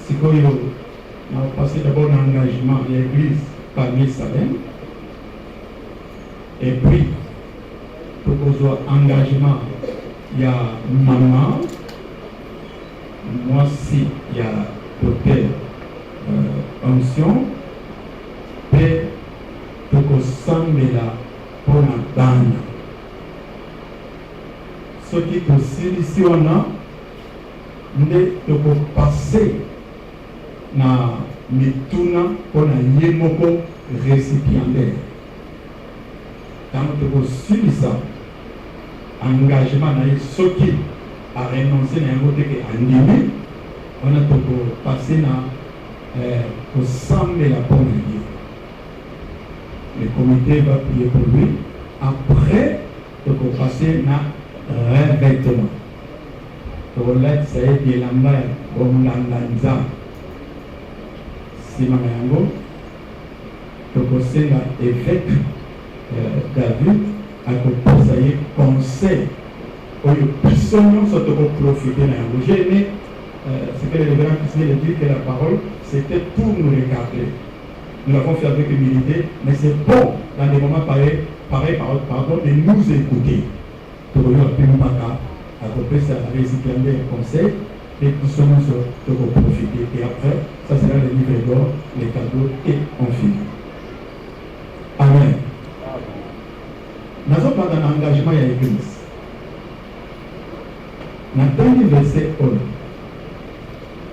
Si on a passé d'abord l'engagement de l'église parmi Salem, et puis pour engagement, il y a maman, moi aussi, il y a docteur pension, et pour qu'on s'en met là pour la banne. Ce qui est aussi ici, on a, nous devons passer na mituna pour la yémoko récipiendaire. Quand nous devons ça, engagement dans ce qui a renoncé à un côté qui a animé, on a passé au sang de la bonne vie. Le comité va prier pour lui. Après, on va passer à revêtement. On va ça y est de la main, on l'a lanza. Si ma main, on va passer à évêque David. À conseiller conseil pour que personne soit profiter de j'ai aimé ce que le révérend Christian dit que la parole c'était pour nous regarder. Nous l'avons fait avec humilité, mais c'est bon dans des moments pareils pardon, de nous écouter. Pour que nous à côté ça récipiender un conseil et personne soit profiter. Et après, ça sera le livre d'or, les cadeaux et on finit. Amen. Nous avons pas un engagement à l'église. Dans le dernier verset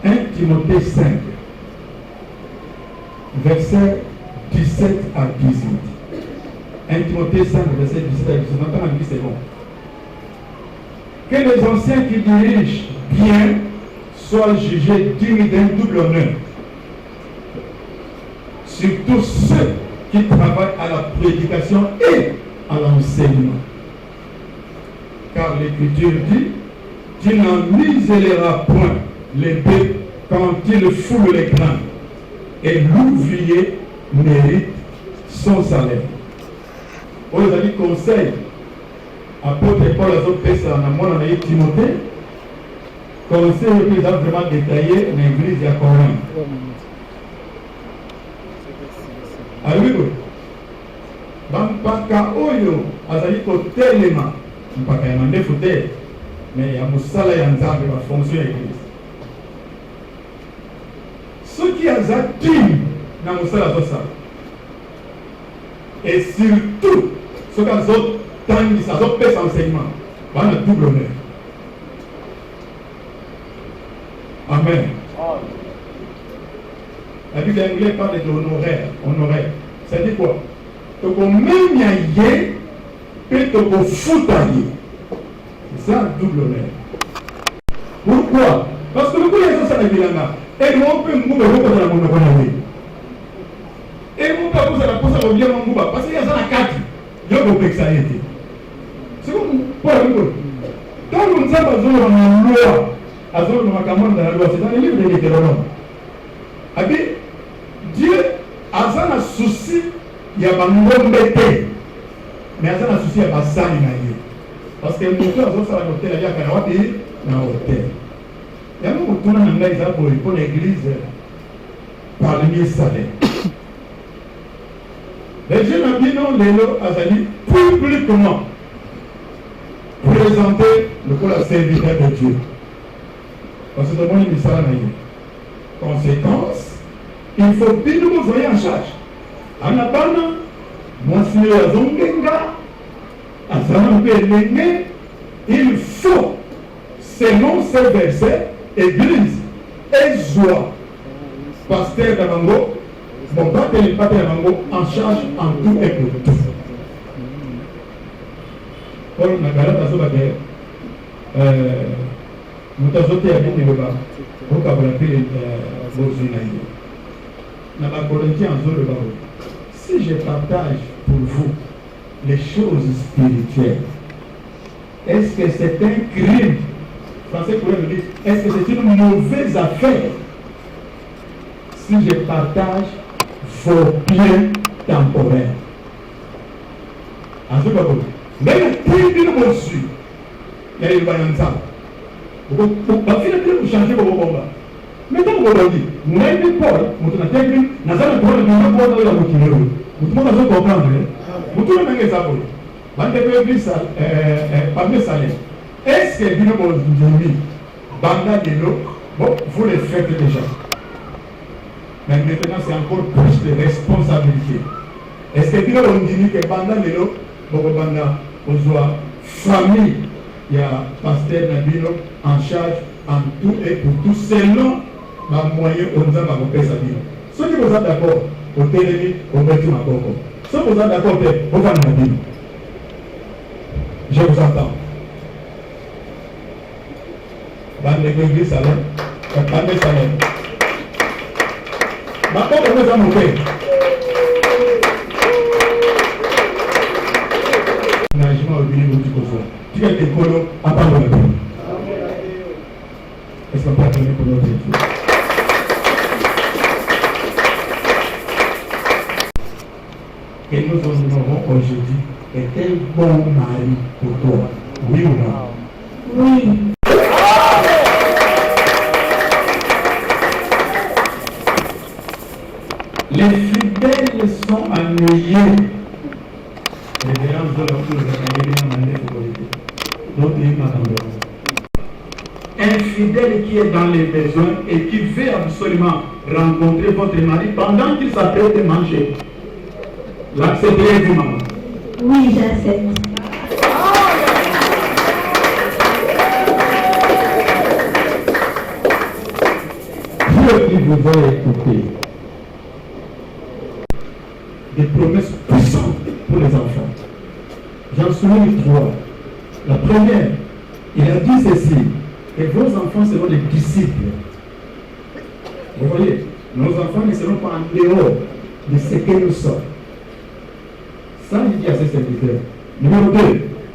1 Timothée 5, verset 17 à 18. 1 Timothée 5, verset 17 à 18. Maintenant, la vie, c'est bon. Que les anciens qui dirigent bien soient jugés dignes d'un double honneur. Surtout ceux qui travaillent à la prédication et à l'enseignement. Car l'Écriture dit, tu n'en miséreras point l'épée quand il foule les grains, et l'ouvrier mérite son salaire. On a dit conseil, apôtre Paul a fait ça dans mon ami Timothée, conseil qui a vraiment détaillé dans l'église de Corinthe. Ah oui, oui. Bampaka oyo azali kotelema mpaka ya mandefu te mais ya mosala ya nzambe ba fonction ya église soki aza digne na mosala azosala et surtout soki azotangisa azopesa enseignement wana double honneur Amen. La Bible anglaise parle d'honoraire. Honoraire. Ça dit quoi? Donc, même yé, peut te foutre. C'est ça, double honneur. Pourquoi? Parce que le coup, il y a ça, et on peut me mouvoir dans la monnaie. Et on peut poser la pose à bien mon mouva. Parce qu'il y a ça la carte. Il y a beaucoup ça été. C'est comme pour le coup. Quand on sait pas dans la loi, à zone dans la loi, c'est dans les livres de l'Éternel. Dieu a un souci, il y a un embêté. Mais il y a un souci, il y a un sang. Parce que le moteur, il y a un hôtel, il y a un hôtel. Il y a un hôtel pour l'église par le mieux salaire. Les jeunes habitants les lots Azali publiquement présenter le coup la serviteur de Dieu. Parce que tout le monde est ça. Conséquence, il faut bien nous voyer en charge. En abandon, monsieur Azongenga, Azanambé, il faut, selon ces versets, église et joie, pasteur d'Amango, mon père et le pater d'Amango en charge en tout et pour tout. Paul Nagara Tazobake, nous avons été à l'Énéoba, au Kabalapé, au Zinaï. Dans la Corinthiens, en zone de Babo. Si je partage pour vous les choses spirituelles, est-ce que c'est un crime? Français pourrait me dire, est-ce que c'est une mauvaise affaire si je partage vos biens temporaires? En ce cas, même le prix de reçu, il y a une balance. Vous changer vos combats. Maintenant, vous avez dit, vous avez dit Paul, vous avez dit, vous avez dit, vous avez dit, vous avez comprendre. Vous avez dit, vous avez dit, est-ce que vous avez dit, banda de l'eau, bon, vous le faites déjà. Mais maintenant, c'est encore plus de responsabilité. Est-ce que vous avez dit que banda de l'eau, bon, banda, vous avez famille, il y a pasteur Nabino en charge en tout et pour tout, selon ma moyen, on nous a ma sa vie. Ceux qui vous êtes d'accord, au télévis, au métier ma coco. Ceux qui vous êtes d'accord, au va nous dire. Je vous entends. Dans l'église Salem, dans le Salem. Maintenant, on vous a montré. L'engagement au milieu du Kosovo. Tu as des colos à part de la vie. Est-ce qu'on peut attendre pour notre équipe? Que nous honorons aujourd'hui est un bon mari pour toi. Oui ou non?
Oui.
Les fidèles sont ennuyés. Révérence de la cour un fidèle qui est dans les besoins et qui veut absolument rencontrer votre mari pendant qu'il s'apprête à manger. L'acceptez-vous, maman?
Oui, j'accepte.
Dieu qui vous a écouté. Des promesses puissantes pour les enfants. J'en souligne 3. La première, il a dit ceci, que vos enfants seront des disciples. Vous voyez, nos enfants ne seront pas en dehors de ce que nous sommes. Ça, il dit à ses serviteurs. Numéro 2,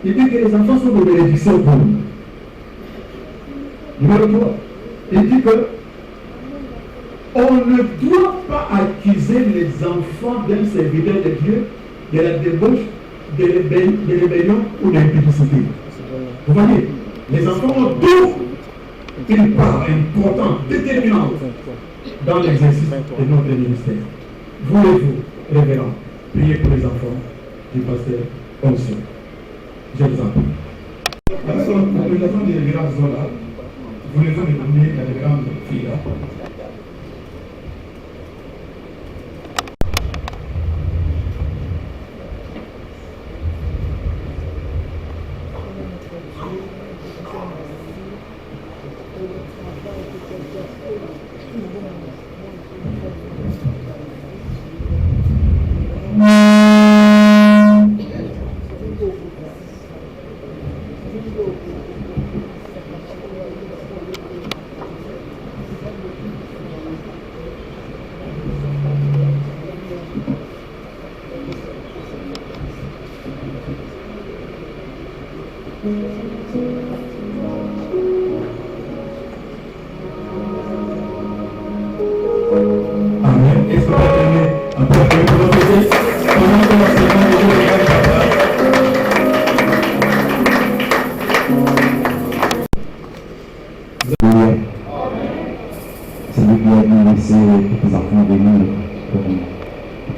il dit que les enfants sont de bénédiction pour nous. Numéro 3, il dit que on ne doit pas accuser les enfants d'un serviteur de Dieu de la débauche, de rébellion ou d'impudicité. Vous voyez, les enfants ont tout une part importante, déterminante dans l'exercice de notre ministère. Voulez-vous, révérend, prier pour les enfants du pasteur Onction? Je vous en prie. Avec l'autorisation du révérend Zola, voulez-vous me donner la révérende fille là?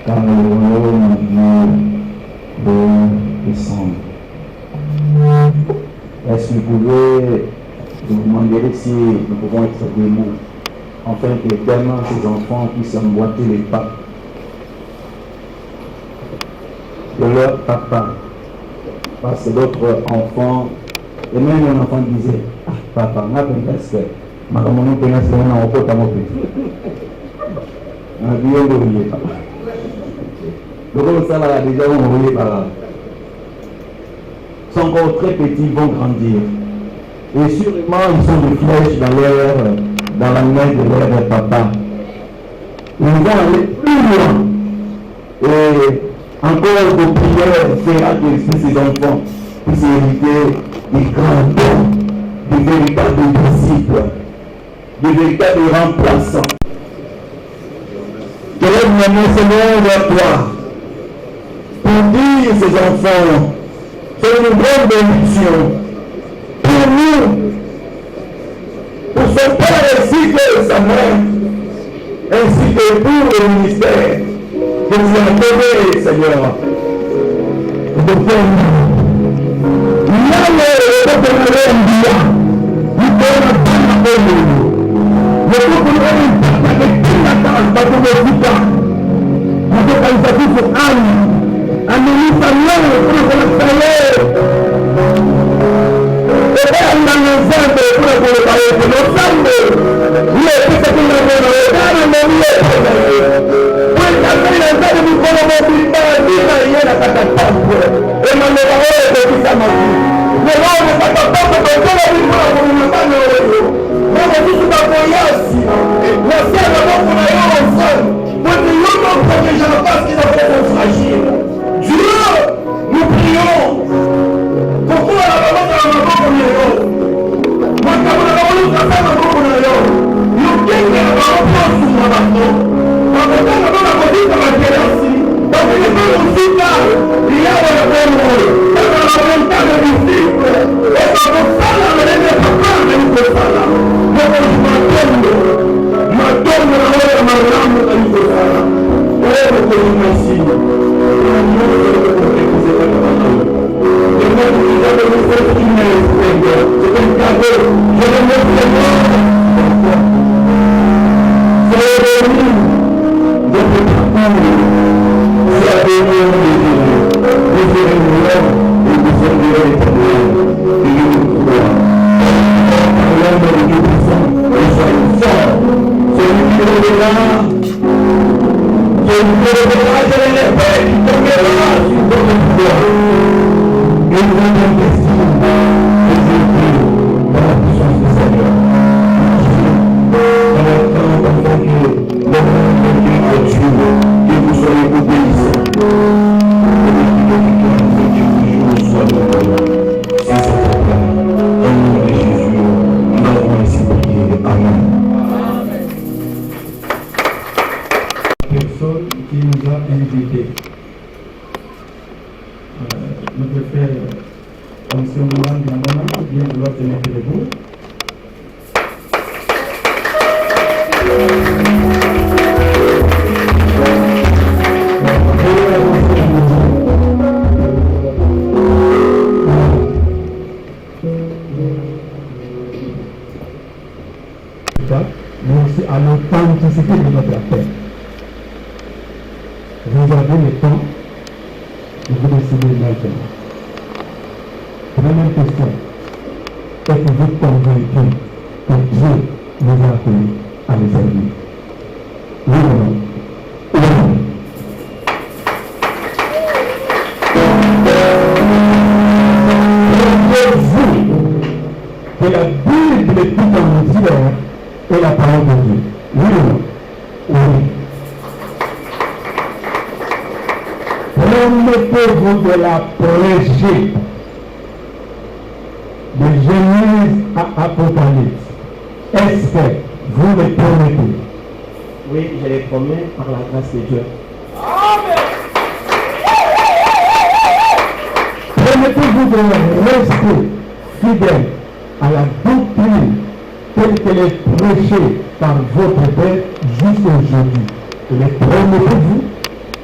Cameroun de décembre. Est-ce que vous pouvez vous demander si nous pouvons être des mots afin que tellement ces enfants puissent emboîter les pas de leur papa? Parce que d'autres enfants, et même un enfant disait, ah papa, ma princesse, ma maman princesse, on a un peu à mon petit. On a bien oublié papa. Donc ça là, déjà on a oublié papa. Ils sont encore très petits, ils vont grandir. Et sûrement ils sont des flèches dans la main de leur papa. Ils vont aller plus loin. Et encore de prières fera que ces enfants puissent hériter des grands dons, des véritables disciples, des véritables remplaçants. Que le Seigneur vers toi pour dire ces enfants, c'est une grande bénédiction pour nous, pour son père ainsi que sa mère, ainsi que pour le ministère que vous avez donné, Seigneur.
Mais aussi à l'authenticité de notre appel. Vous avez le temps de vous décider maintenant. Première question. Êtes-vous convaincu que Dieu nous a appelés à les servir? Oui ou non? Oui. Que la Bible est tout entière est la parole de Dieu. Oui ou non? Oui. Promettez-vous de la prêcher de Genèse à Apocalypse. Est-ce que vous le promettez?
Oui, je les promets par la grâce de Dieu.
Promettez-vous de rester fidèle à la doctrine telle qu'elle est prêchée par votre Père jusqu'aujourd'hui. Le promettez-vous?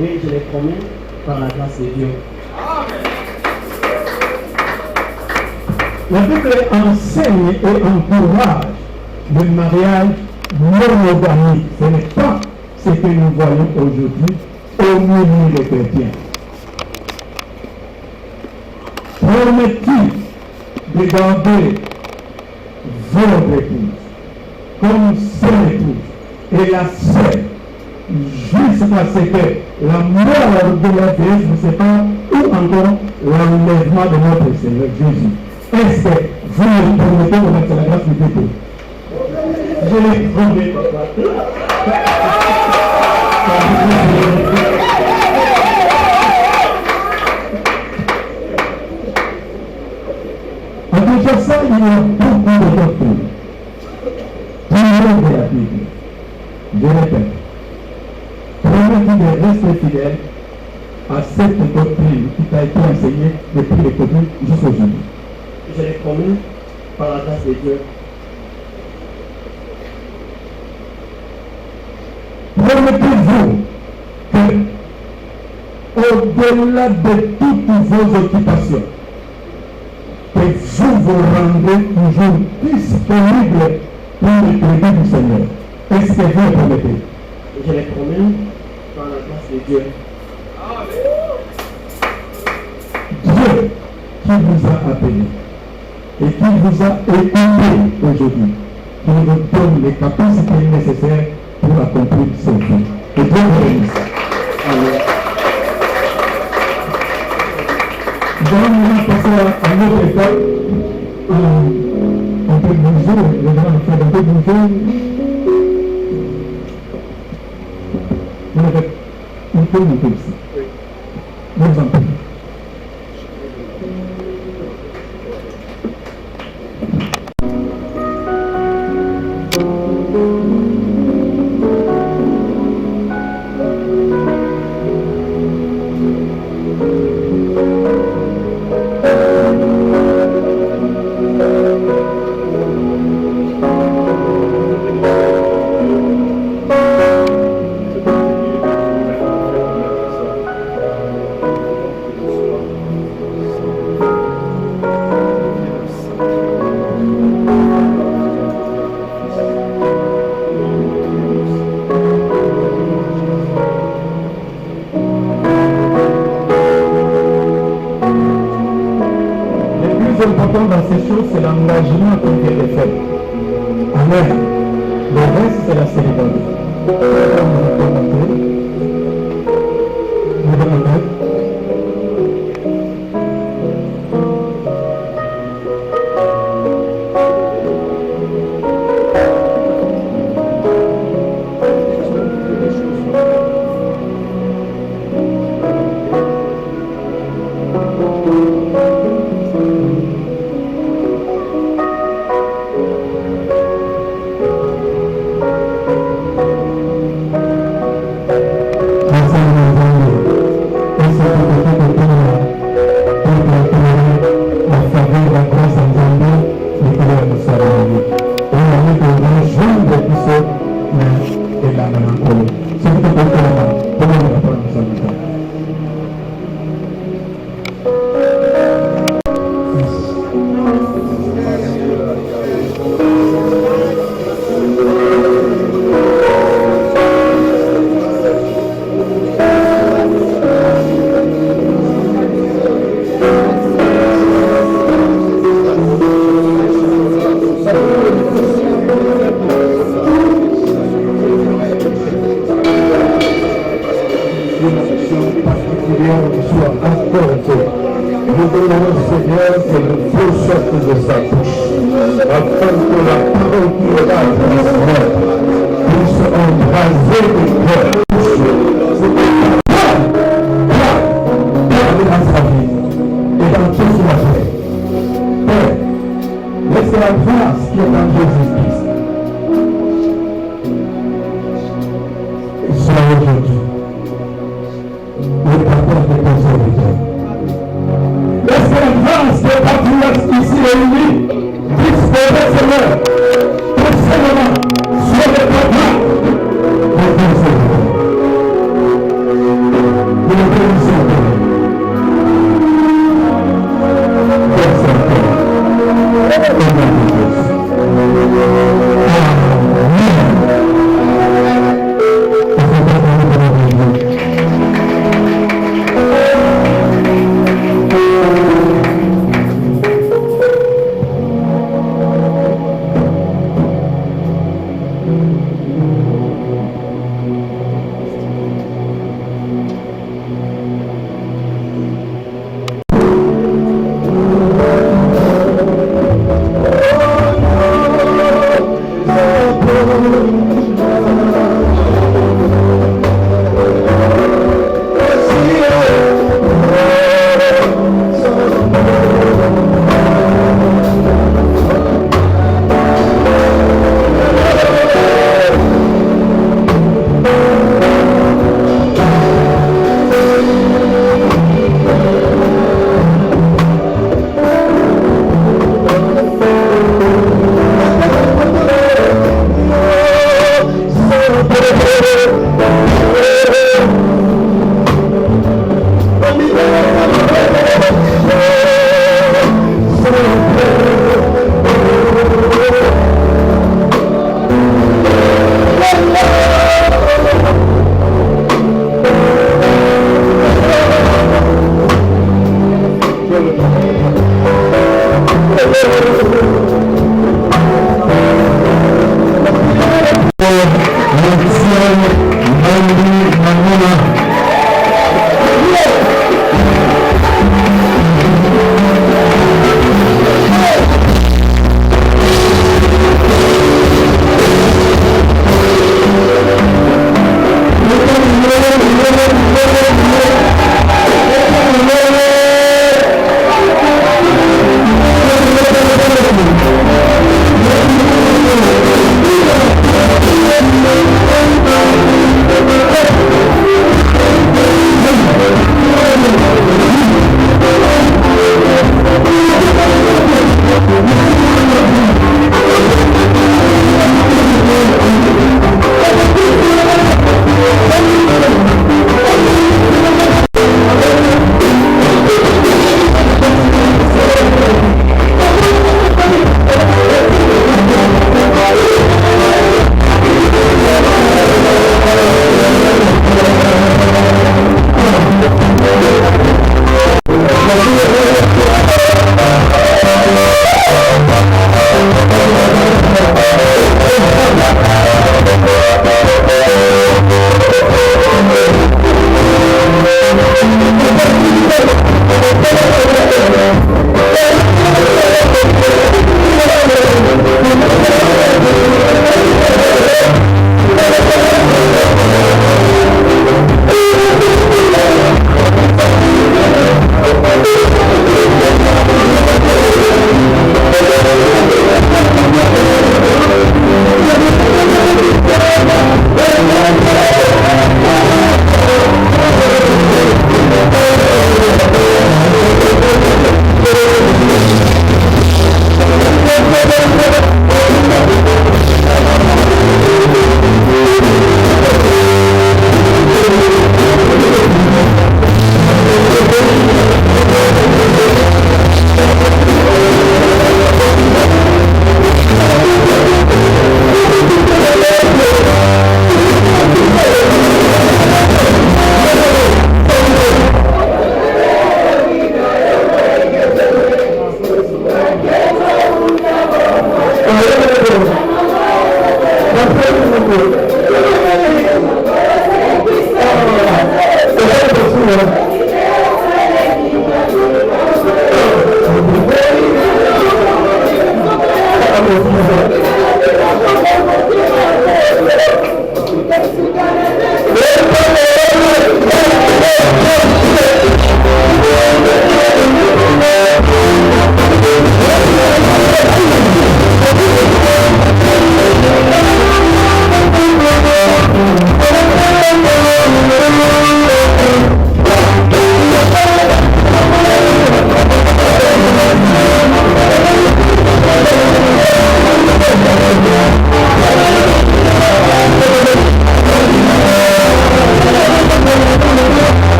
Oui, je les promets par la grâce de Dieu.
La Bible enseigne et encourage le mariage monogamique. Ce n'est pas ce que nous voyons aujourd'hui au milieu des chrétiens. Permet-il de garder votre épouse comme seule épouse et la seule jusqu'à ce que la mort de la vieillesse ne sépare ou encore l'enlèvement de notre Seigneur Jésus? Est-ce que vous me permettez de mettre la grâce de Dieu? Je l'ai promis, papa. En tout ça, il y a beaucoup de doctrines. Toujours de la Bible. Je répète. Permettez de rester fidèle à cette doctrine qui t'a été enseignée depuis le début jusqu'à aujourd'hui.
Je les promets par la grâce de Dieu.
Promettez-vous que, au-delà de toutes vos occupations, que vous vous rendez toujours disponible pour le crédit du Seigneur. Est-ce que vous le promettez?
Je les promets par la grâce de Dieu.
Dieu qui vous a appelé et qui vous a écouté aujourd'hui, qui vous donne les capacités nécessaires pour accomplir ce but. Et Dieu vous bénisse. Amen. Nous allons maintenant passer à notre étape. On peut bouger, les gens ont fait un peu bouger. On peut monter ici. Nous en prie. Important dans ces choses, c'est l'engagement qui vient de faire. Amen. Le reste, c'est la célébration.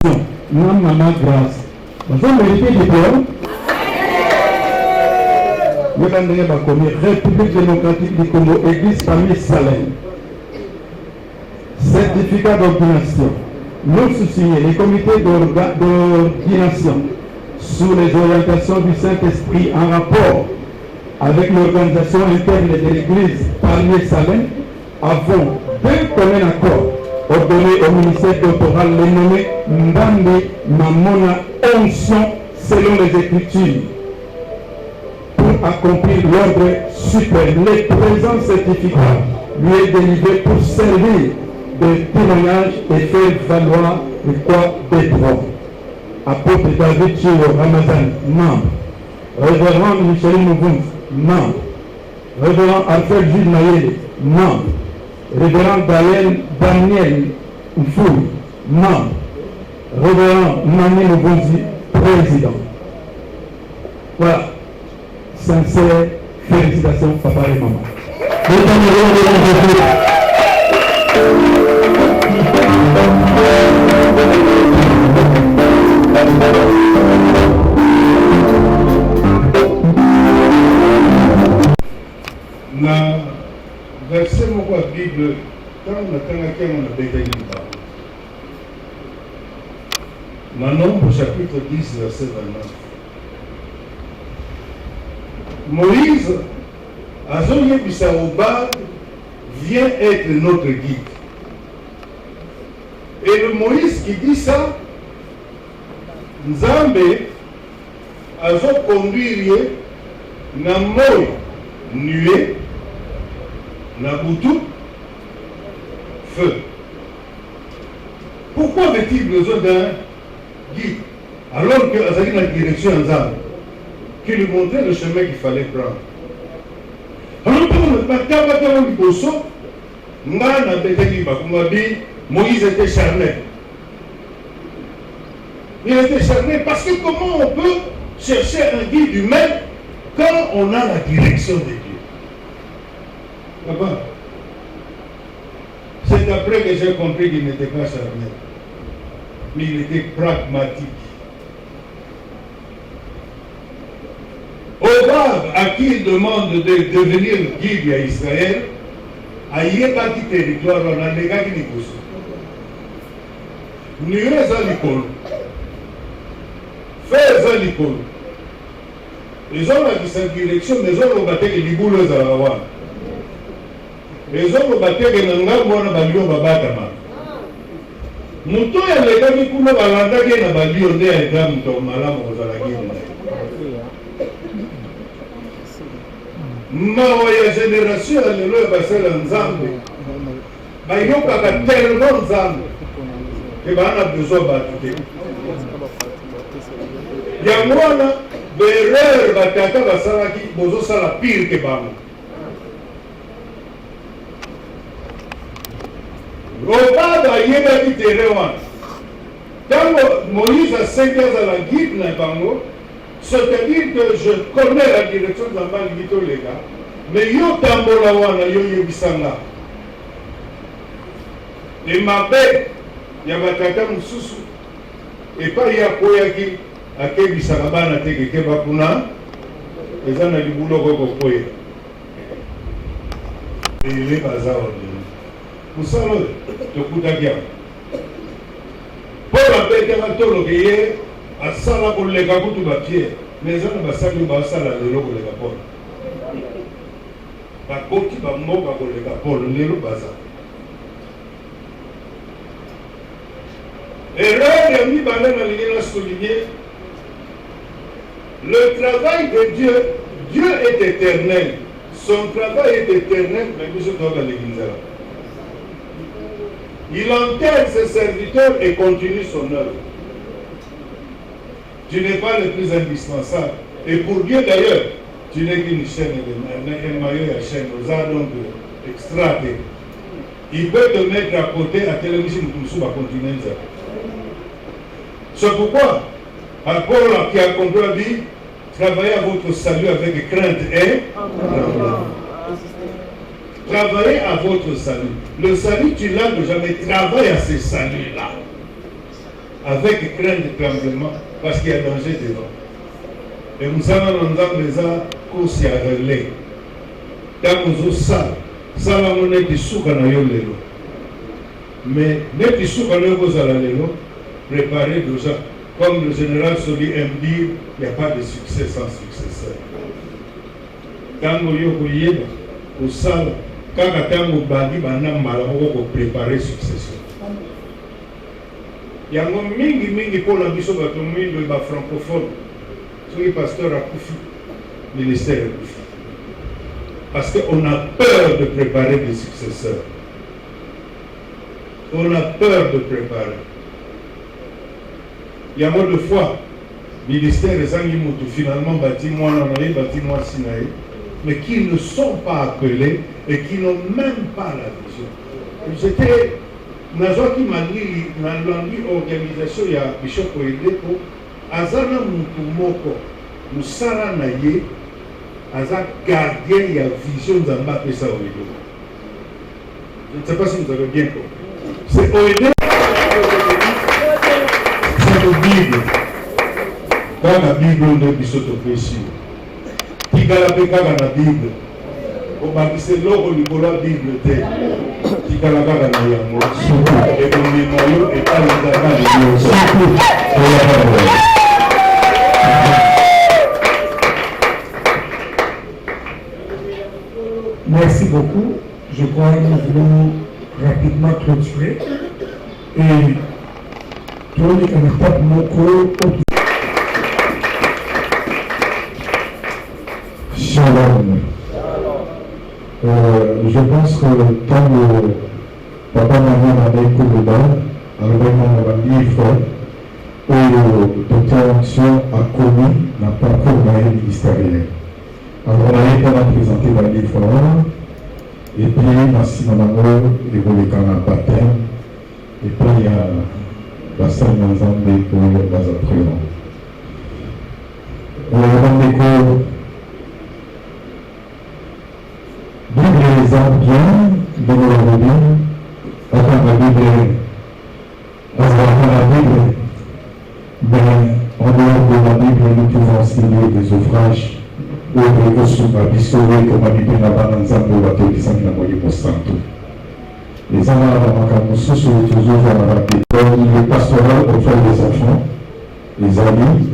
Non, maman, grâce. Vous avez mérité du diplôme. Vous avez République démocratique du Congo, Église Famille Salem. Certificat d'ordination. Nous sous-signés, les comités d'ordination sous les orientations du Saint-Esprit en rapport avec l'organisation interne de l'Église Famille Salem, avons d'un commun accord ordonné au ministère doctoral les nommés Mbambi Mamona Onction selon les Écritures pour accomplir l'ordre suprême. Le présent certificat lui est délivré pour servir de témoignage et faire valoir le quoi des droits. Apôtre David Chiro Ramazan, membre. Révérend Michel Mouvons, membre. Révérend Alfred Jules Mayele, membre. Révérend Daniel Mfou, membre. Révérend Mani Mouvonzi, président. Voilà. Sincère félicitations, papa et maman.
Na verset moko ya Bible ntango natangaki yango nabetaki libango na Nombre chapitre 10 verset 29. Moïse azoyebisa Obad vient être notre guide. Et le Moïse qui dit ça, Nzambe azoconduire na moi nuée na butu feu. Pourquoi avait-il besoin d'un guide alors que Azali na direction Nzambe qui lui montrait le chemin qu'il fallait prendre? Alors Moïse était charnel. Il était charnel parce que comment on peut chercher un guide humain quand on a la direction de Dieu? C'est après que j'ai compris qu'il n'était pas charnel, mais il était pragmatique. Obad, à qui il demande de devenir guide à Israël, a yebaki territoire on a negaki liboso. Nuée eza likolo, feu eza likolo. Ezolakisa direction mais ezoloba teke libulu ezalaka wana. Ezoloba teke na ngambo wana balio babatama. Moto oyo alekaki kuna balandaki na balio nde aeza moto malamu kozalaki na ye. Mawa ya génération ya lelo ya basala Nzambe bayokaka tellement Nzambe ke bana besoin bato te. Yango wana bereur batata basalaki bozosala pire ke bango. Obad ayebaki terrain wana ntango Moïse asengi azala guide na bango. C'est-à-dire que je connais la direction de Zambali Gito Lega, mais yo tambola wana yo yebisanga. Et ma bête, yabatata mususu, et pas ya koyaki, akebisanga bana teke keba kuna, ezana libulo koko koye. Et il est bazar ordinaire. Pour ça, le coup d'aguerre. Pour la bête, il y a un tolo qui est. Asala kolega kutu bapie mais ezana basali basala lelo kolega polo bakoti bamoka kolega polo lelo baza erreur ya mibale na lingi na souligner le travail de Dieu. Dieu est éternel, son travail est éternel, mais biso toka leginzala. Il enterre ses serviteurs et continue son œuvre. Tu n'es pas le plus indispensable. Et pour Dieu d'ailleurs, tu n'es qu'une chaîne, un maillot à chaîne, aux arts donc extraté. Il peut te mettre à côté à télévision pour continuer ça. C'est pourquoi, Paul qui a compris la vie, travaillez à votre salut avec crainte et travaillez à votre salut. Le salut, tu l'as jamais. Travaille à ce salut-là. avec crainte de tremblement, parce qu'il y a danger devant. Et nous avons déjà course à relais. Quand nous avons ça va nous être souka na yo lelo. Mais n'être souka na yo kozala lelo, préparez déjà. Comme le général Soli aime dire, il n'y a pas de succès sans successeur. Quand nous avons au sale, quand nous avons préparé succession. Il y a mingi pour l'ambition de la francophone. Sur les pasteurs à Koufi, ministère à Koufi. Parce qu'on a peur de préparer des successeurs. On a peur de préparer. Il y a moins de fois, le ministère des Angimoto finalement bâti moi Sinaï, mais qui ne sont pas appelés et qui n'ont même pas la vision. J'étais dans une organisation, il y a Bishop Oede pour Azana Moutoumoko, Moussara Naye, Azak gardien, il y a vision d'Amba Pesa Oede. Je ne sais pas si vous avez bien compris. C'est Oede. Bible. Quand la Bible ne dit pas péché, qui galapé quand la Bible, au bâtisseur l'eau du la Bible t'est, qui galapé quand la Yango, et qu'on est noyau et pas les amas de Dieu.
Merci beaucoup. Je crois que nous voulons rapidement clôturer. Et
Shalom. Je pense que quand le papa Maman a écouté le bal, avec mon livre, où le docteur Action a commis n'a pas encore ministériel. Alors on a été présenté dans le livre, et puis merci Maman, il voulait qu'on a baptême, et puis il y a Pasteur Nzambe pour les apprenants. Bible les a bien, de la Bible, attends la Bible, la Bible, mais en dehors de la Bible, nous pouvons signer des ouvrages où les ressources à biscoler comme à Bible n'a pas d'ensemble ou à tout qui s'en vient au santo. Les enfants à sur toujours le pastoral auprès des enfants, les amis,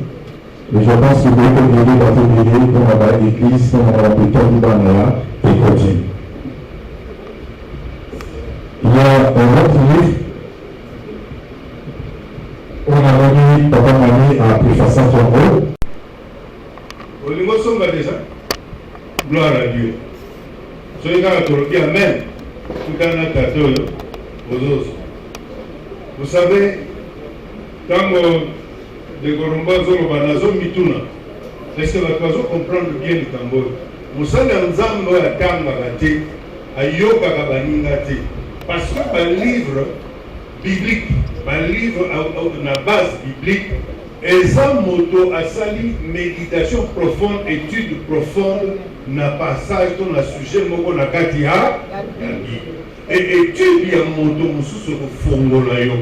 et je pense que les communautés doivent venir dans l'église, dans la plupart du Banaya et continue. Il y a un autre livre, on a remis Papa Mani à préfacer son haut.
Au niveau sombre déjà, gloire à Dieu. Soyez dans la Torobi, Amen. Vous savez, quand les Goromba Zorobanazo Mituna, est-ce que la personne comprend bien le Cambodge? Vous savez, en Zambo à Tangagate, à Yoga Gabaningate, parce que le livre biblique, le livre à la base biblique, et ça, moto a sali méditation profonde, étude profonde, n'a passage dans le sujet, moko na katia, et étude ya moto mususu ko fongola yo.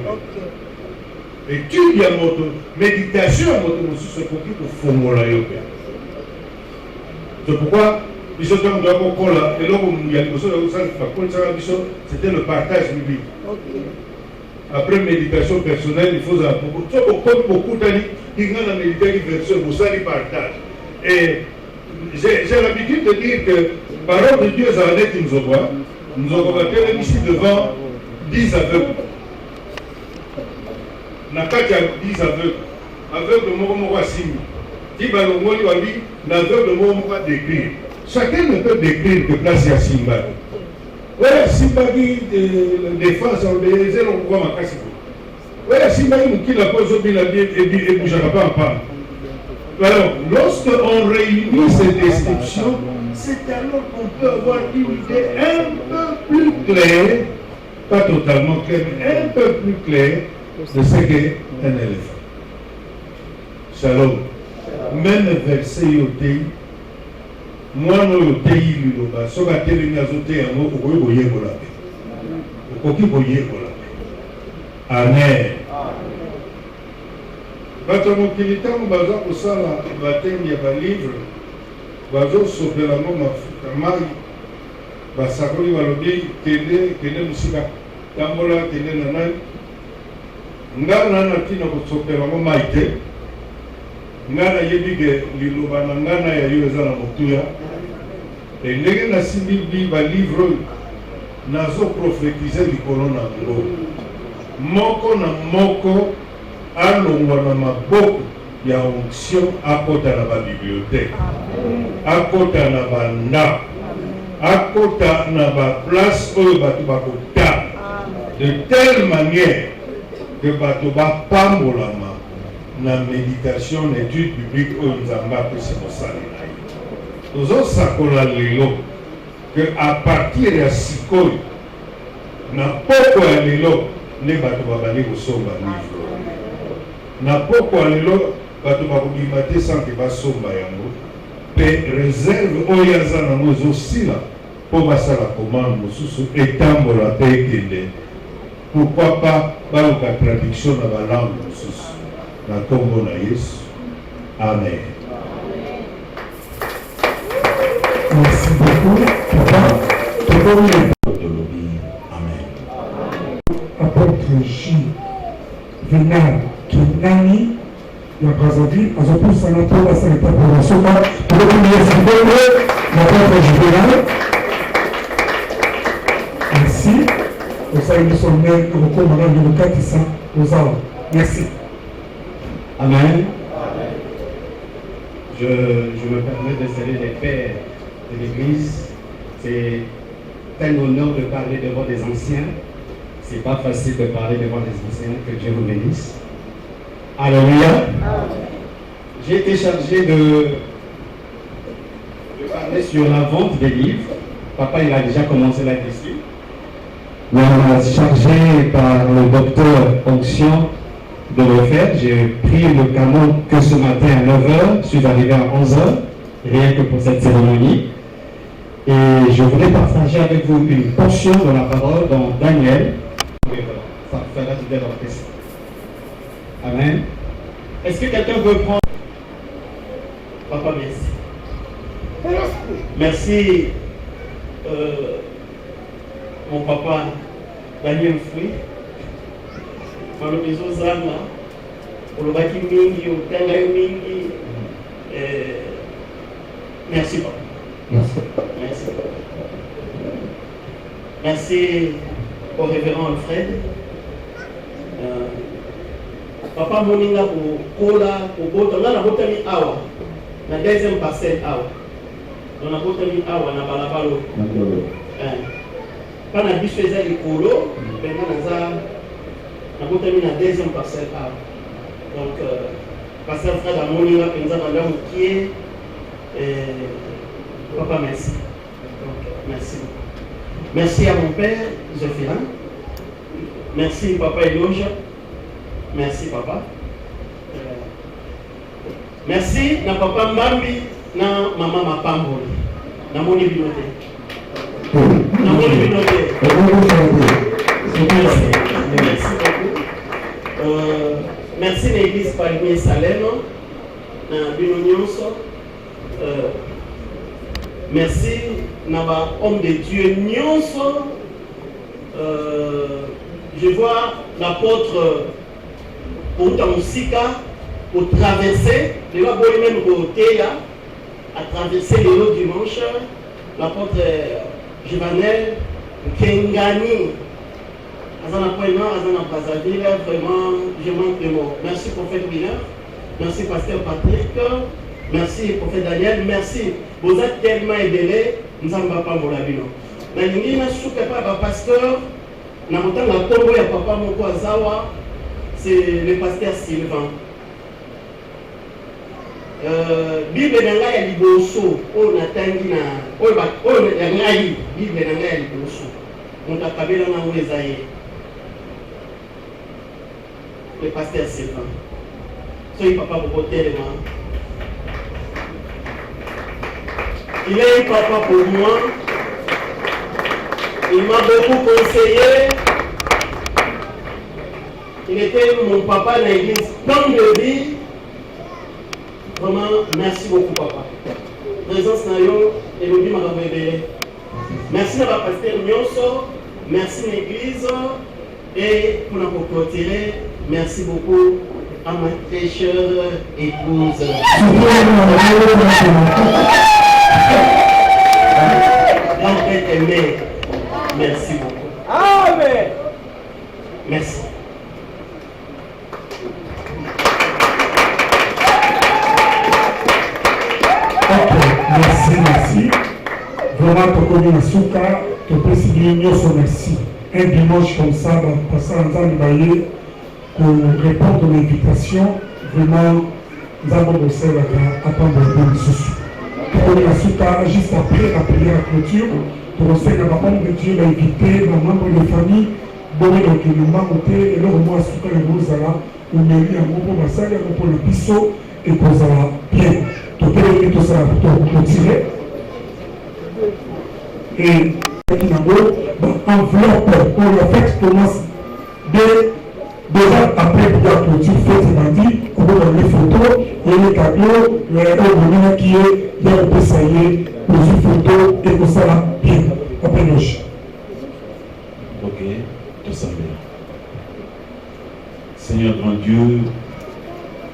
Étude ya moto, méditation ya moto mususu ko fongola yo. C'est pourquoi biso tam doit kokola et loko ya biso ça c'était le partage biblique. Après méditation personnelle, il faut beaucoup d'aller, il y a la méditation version, vous allez partage. Et j'ai l'habitude de dire que parole de Dieu, nous avons été ici devant 10 aveugles. Nakati a 10 aveugles. Aveugle de Moko Simi. Qui va le mot lui l'aveugle de Moko décrire. Chacun ne peut décrire que place à Simba. Ouais, Simba qui défense en BZ, on voit ma casse. Ouais, Simba qui la pose au bien et bougera pas en panne. Alors, lorsqu'on réunit ces descriptions, c'est alors qu'on peut avoir une idée un peu plus claire, pas totalement claire, mais un peu plus claire de ce qu'est un éléphant. Shalom. Même verset yoté, moi no yoté yiloba, soka telemi azoté yango okoki koyekola pe. Okoki koyekola pe. Amen. bato ya mokili ntango baza kosala bateme ya balivre bazosopelamo mafuta mai basakoli balobi kende mosika tambola kende na nani nga na ntina kosopelamo mai te nga nayebi ke liloba na nga na ya yo eza na motuya ndenge nasimbi balivre oyo nazoprofetize likolo na yango moko na moko alongwa na maboko ya onction akota na babibliothèque akota na bandako akota na baplace oyo bato bakotala de telle manière que bato bapambolama na méditation na étude biblique oyo nzambe apesi mosali na ye tozosakola lelo que à partir ya sikoyo na poko ya lelo nde bato babali kosomba livre na poko ya lelo bato bakobima te sanke basomba yango mpe réserve oyo aza nango ezosila mpo basala commande mosusu etambola mpe ekende pourquoi pas baluka traduction na balangue mosusu na nkombo na yesu amen.
Merci beaucoup. Papa,
Amen.
apôtre J. Vénard Kinani, la Brazzaville, à Zopou Sanato, la Sanita pour la Soma, pour le premier seconde, l'apôtre J. Vénard. Merci. Au sein de son maire, au recours madame de Lukatissa, aux arbres. Merci.
Amen. Je me permets de saluer les pères de l'Église. C'est un honneur de parler devant des anciens. C'est pas facile de parler devant des anciens. Que Dieu vous bénisse. Alléluia. J'ai été chargé de parler sur la vente des livres. Papa, il a déjà commencé là-dessus. On a chargé par le docteur Onction de le faire. J'ai pris le canon que ce matin à 9h, je suis arrivé à 11h, rien que pour cette cérémonie. Et je voulais partager avec vous une portion de la parole dans Daniel. Ça fera du bien dans la question. Amen. Est-ce que quelqu'un veut prendre? Papa, merci. Merci, mon papa Daniel Fouy. Malobizo Zana, Olobaki Mingi, Otanga Mingi. Merci papa. Merci. Merci. Merci au révérend Alfred. Papa Moninga pour Kola, pour Bota. On a Botami Awa, la deuxième parcelle Awa. On a Botami Awa, na Balabalo. Quand on a dit que faisait les Kolo, maintenant on a Botami la deuxième parcelle Awa. Donc, pasteur Fred a Moninga, Penza Bandam qui est. Papa, merci. Merci beaucoup. Merci à mon père, Zéphirin. Merci, papa Eloge. Merci, papa. Merci, na papa Mbambi, na maman Mapamboli. Na moni binote. Na moni binote. Merci. Merci beaucoup. Merci l'église Palmier Salem. Na Binonyonso. Merci, Naba, homme de Dieu, Nyonso. Je vois l'apôtre pour Tamusika, pour traverser, le Baboli même côté, à traverser le lot dimanche, l'apôtre Givanel, Kengani, Azana Poena, Azana Brazzaville, vraiment, je manque de mots. Merci, prophète Miller, merci, pasteur Patrick. Merci, prophète Daniel. Merci. Vous êtes tellement aidés. Nous n'avons pas mon labino. Mais nous n'avons pas de pasteur. Nous avons la tombe de papa Moko Azawa. C'est le pasteur Sylvain. Bible nanga ya liboso. On a tangi na. On a ngai. Bible nanga ya liboso. On a kabela na uezaye. Le pasteur Sylvain. Soyez papa Moko tellement. Il est un papa pour moi. Il m'a beaucoup conseillé. Il était mon papa dans l'église. Comme de vie, Vraiment, merci beaucoup, papa. Présence Nayo et l'Obi Magabébé. Merci à la pasteur Nyonso, merci à l'église et pour la clôturer, merci beaucoup à ma très chère épouse. L'enquête aimée, merci beaucoup. Amen. Merci.
Merci. Vraiment, tu connais la souka, tu peux signer merci. Un dimanche comme ça, passer un temps de bailler, pour répondre à l'invitation, vraiment, nous avons bossé à attendre un sous. Tu connais la souka, juste après la prière à clôture, tu recevais la parole de Dieu, l'invité, la membre de famille, donner donc le mamoté, et là, au moins, souka et Rosala, ou mairie à mon massage, pour le pisseau, et qu'on sera bien. Tu peux tout ça pour continuer. Et enveloppe pour le fait commence déjà après la clôture fait dit on peut les photos et les cadeaux le qui est il y a un peu ça y est pour une photo et que ça va bien après gauche.
Ok, tout ça bien. Seigneur grand Dieu,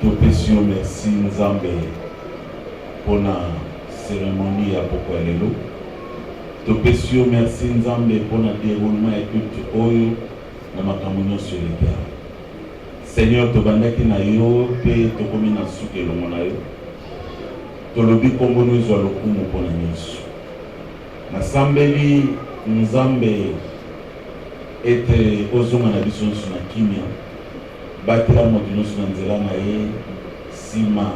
tout péché merci Nzambe pour la cérémonie à Pokwalelo. To pécio merci Nzambe pour le déroulement et culte oyo na makambo sur les gars. Seigneur to bandaki na yo pe to komi na suke lo mona yo. To lobi kombo no zo lokumu pona Yesu. Na sambeli Nzambe ete ozonga na biso na kimia. Batela moto nyonso na nzela na ye sima